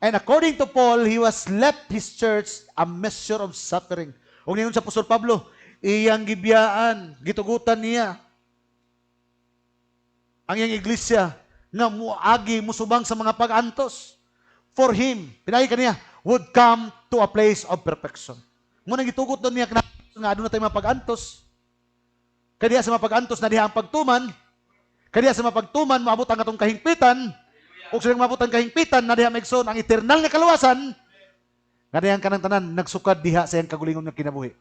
And according to Paul, he was left his church a measure of suffering. Ug ningon sa Apostol Pablo, iyang gibiyaan, gitugutan niya ang iyang iglesia nga muagi musubang sa mga pag-antos. For him, pinagi kaniya, would come to a place of perfection. Muna gitugot doon niya nga aduna tay mga pag-antos. Kadiya sa mga pag-antos na diha ang pagtuman, kadiya sa mga pagtuman maabot ang atong kahingpitan. Kung silang mabutan kahingpitan na diha megson ang eternal nga kaluwasan, nga diha kanang tanan nagsukad diha sa iyang kagulingon nga kinabuhi.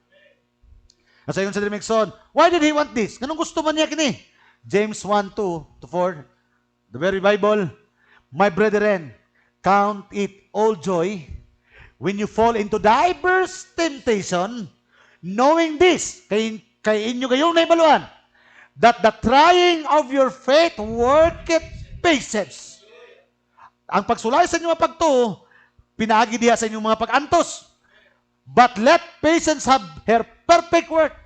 Sa iyon sa megson, why did he want this? Nganong gusto man niya kini? James 1:2-4, the very Bible, my brethren, count it all joy when you fall into diverse temptation, knowing this, kay inyo gayong naibaluan, that the trying of your faith worketh patience. Ang pagsulay sa inyong mga pagtuo, pinaagi diha sa inyong mga pag-antos. But let patience have her perfect work.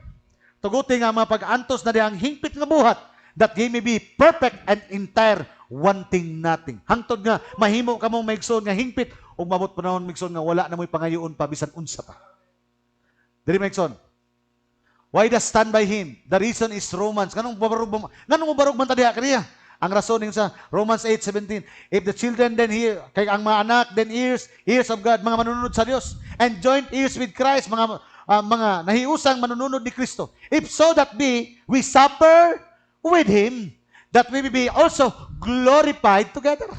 Tuguti nga mga pag-antos na diha ang hingpit nga buhat, that ye may be perfect and entire, wanting nothing. Hangtod nga, mahimo ka mong maigsoon nga hingpit, o mabot panahon maigsoon nga wala na mo'y pangayoon pa, bisan unsa pa. Diri maigsoon. Why does stand by him? The reason is Romans. Ganong barug man ta diha kaniya? Ang rason ng sa Romans 8:17, if the children then hear, kay ang mga anak then ears of God, mga manununod sa Dios, and joint ears with Christ, mga nahiusang manununod ni Kristo. If so that be, we suffer with him, that we may be also glorified together.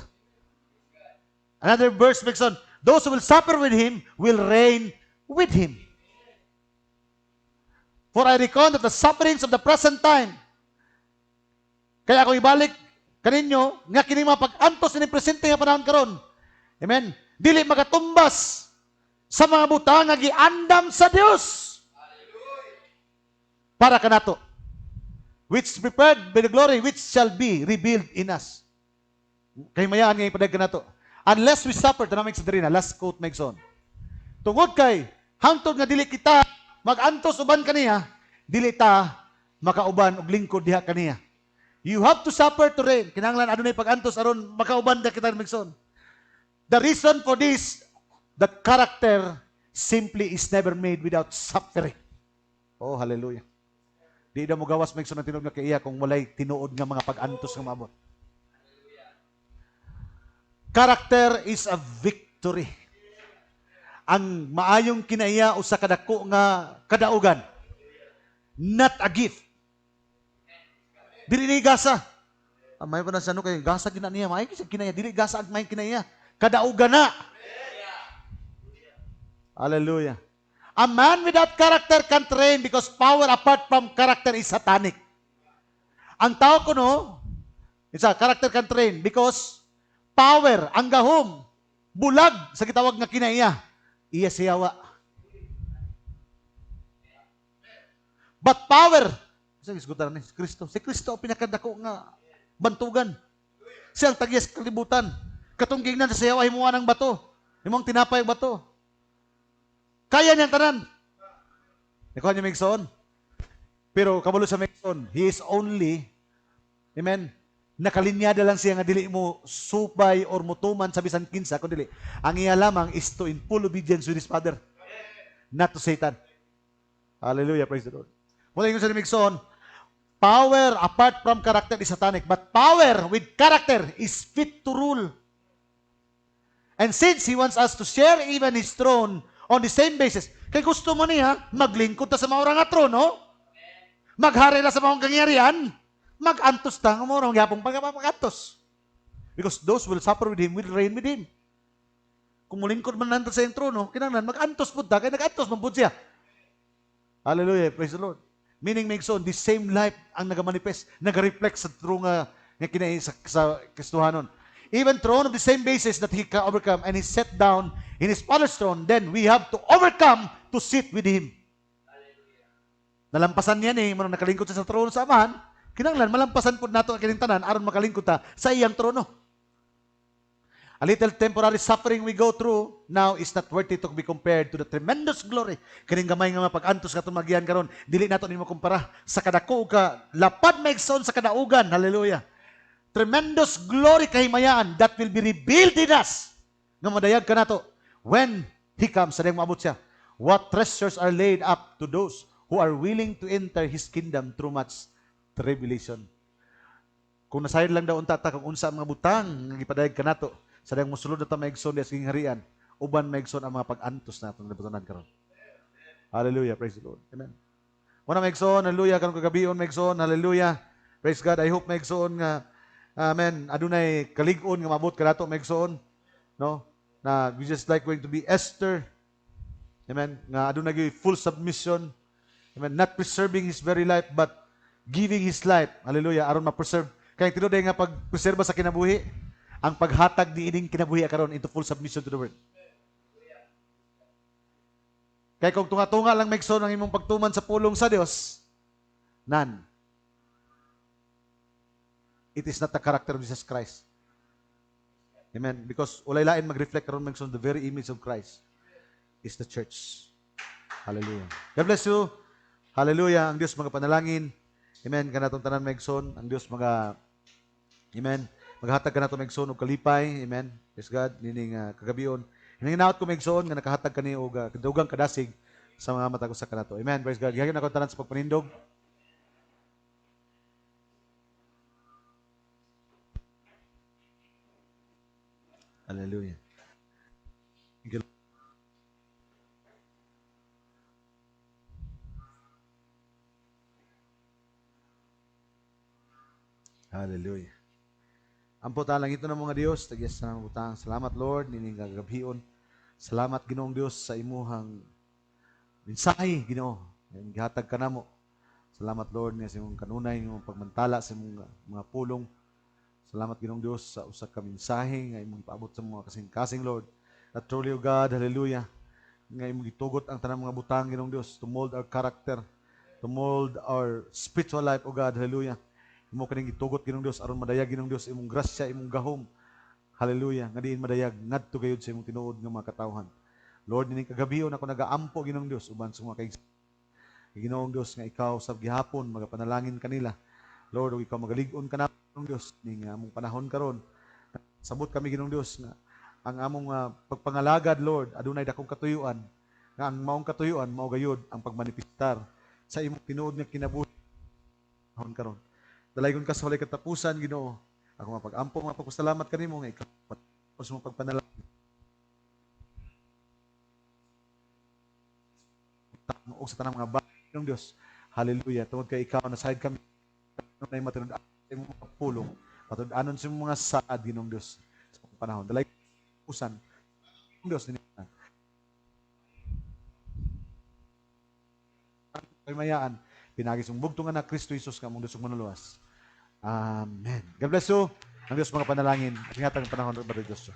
Another verse makes on, those who will suffer with him will reign with him. For I reckon that the sufferings of the present time, kaya ako ibalik kaninyo, nga kini mga pag-antos ni presente nga panahon karon. Amen. Dili magatumbas sa mga butang nga giandam sa Dios. Para kanato. Which prepared by the glory which shall be revealed in us. Kay mayaan nga ipadag kanato. Unless we suffer, tanamig sa diri na, last quote megson. Tungod kay hangtod nga dili kita mag-antos uban kaniya, dili ta makauban og lingkod diha kaniya. You have to suffer to reign. Kinahanglan adunay pag-antos aron makauban da kita megson. The reason for this, the character simply is never made without suffering. Oh, hallelujah. Di na mo gawas megson ang tinuod nga kay iya kung walay tinuod nga mga pag-antos nga maabot. Character is a victory. Ang maayong kinaiya usa kadako nga kadaugan. Not a gift. Dili ni gasa. May pa na sa ano kay gasa gina niya, may kinaya dili gasa ang may kinaya. Kadaugan na. Hallelujah. A man without character can't reign because power apart from character is satanic. Ang tao kuno, isa, character can't reign because power, ang gahom, bulag sa gitawag nga kinaiya, iya siyawa. But power, sa isgutan ni Kristo. Si Kristo pinakadako nga bantugan. Siya ang tagyas kalibutan. Katong gingnan sa siyawa himuan ng bato. Himong tinapay ang bato. Kaya niyang tanan. Ikuha niyo Megson. Pero kabulo sa Megson, he is only, amen, nakalinyada lang siya nga dili mo supay or mutuman sa bisan kinsa kun dili. Ang iya lamang is to in full obedience with his Father, not to Satan. Hallelujah, praise the Lord. Mula yung sa Megson, power apart from character is satanic, but power with character is fit to rule. And since he wants us to share even his throne on the same basis, kay gusto mo niya, maglingkod ta sa maurang nga trono, maghari na sa maong kangyarihan, mag-antos ta, nga maurang yapong pagkapapakantos. Because those will suffer with him, will reign with him. Kung mulingkod man nanta sa yung trono, kinanglan, mag-antos po ta, kaya nag-antos man po siya. Hallelujah, praise the Lord. Meaning, Megson, the same life ang nag-manifest, nag-reflect sa true nga kinai sa Kristohanon. Even throne of the same basis that he can overcome and he sat down in his Father's throne, then we have to overcome to sit with him. Nalampasan niya ni, manong nakalingkod sa trono sa Amahan, kinanglan, malampasan po nato ang kinintanan, aron makalingkod ta sa iyang trono. A little temporary suffering we go through now is not worthy to be compared to the tremendous glory. Kining gamay nga mapag-antos nga tumagyan karon, dili nato nimo kumpara sa kadako ka lapad maigsoon sa kadaugan. Hallelujah. Tremendous glory kahimayaan that will be revealed in us. Nga madayag ka nato when he comes, sa diyang maabot siya. What treasures are laid up to those who are willing to enter his kingdom through much tribulation. Kung nasayad lang daw unta ta kung unsa ang mga butang nga gipadayag ka nato, sa diyang musulod na ta maigsoon sa king harian, uban maigsoon ang mga pag-antos nato nga batunan karon. Hallelujah, praise the Lord. Amen. Muna maigsoon, hallelujah, karon kagabion maigsoon, hallelujah. Praise God. I hope maigsoon nga amen, adunay kalig-on nga mabot kanato maigsoon, no? Na we just like going to be Esther. Amen. Nga adunay full submission. Amen. Not preserving his very life but giving his life. Hallelujah. Aron ma-preserve. Kaya tinuod nga pag-preserba sa kinabuhi, ang paghatag ni ining kinabuhi karon into full submission to the word. Kaya kung tunga-tunga lang maigsoon ang imong pagtuman sa pulong sa Dios, none. It is not the character of Jesus Christ. Amen. Because ulay lain mag-reflect karon maigsoon the very image of Christ is the church. Hallelujah. God bless you. Hallelujah. Ang Dios mga panalangin. Amen. Kanatong tanan maigsoon, ang Dios mga amen. Maghatag ka nato maigsoon og kalipay. Amen. Praise God. Nining kagabion. Hinanginaot ko maigsoon nga nakahatag kani og dugang kadasig sa mga mata ko sa kanato. Amen. Praise God. Gihayon ako tanan sa pagpanindog. Hallelujah. Thank you. Hallelujah. Ampo ta lang ito ng mga Dios, tagyas sa utang. Salamat Lord, nining gagabion. Salamat Ginoong Dios sa imuhang mensahe, Ginoo. Gihatag ka namo. Salamat Lord nga sa imong kanunay, imong pagmantala sa imong mga pulong. Salamat Ginoong Dios sa usa ka mensahe nga imong ipaabot sa mga kasing-kasing Lord. That truly, O God, hallelujah, nga imong gitugot ang tanang mga butang Ginoong Dios to mold our character, to mold our spiritual life, O God, hallelujah. Imo kaning gitugot Ginoong Dios aron madayag Ginoong Dios imong grasya, imong gahom. Hallelujah, nga diin madayag ngadto gayud sa imong tinuod nga mga katawhan. Lord, nining kagabion ako nagaampo Ginoong Dios uban sa mga kaig Ginoong Dios nga ikaw sa gihapon magapanalangin kanila. Lord, ikaw magalig-on ka na Ginoong Dios ning among panahon karon. Sabot kami Ginoong Dios nga ang among pagpangalagad Lord adunay dakong katuyuan nga ang maong katuyuan mao gayud ang pagmanifestar sa imong tinuod nga kinabuhi panahon karon. Dalaygon ka sa walay katapusan Ginoo. Ako mapag-ampo nga pagpasalamat kanimo nga ikaw sa mong pagpanalangin. O sa tanang mga bagay ng Dios. Hallelujah. Tungod kay ikaw na sahid kami na matinud sa imong pulong. Matud-anon sa imong mga saad Ginoong Dios sa panahon. Dalaygon usan ng Dios mayaan. Pinagis mong bugtungan na Kristo Jesus ka mong dusog manuluwas. Amen. God bless you. Ang Diyos mga panalangin. At ingatan ang panahon ng Diyos.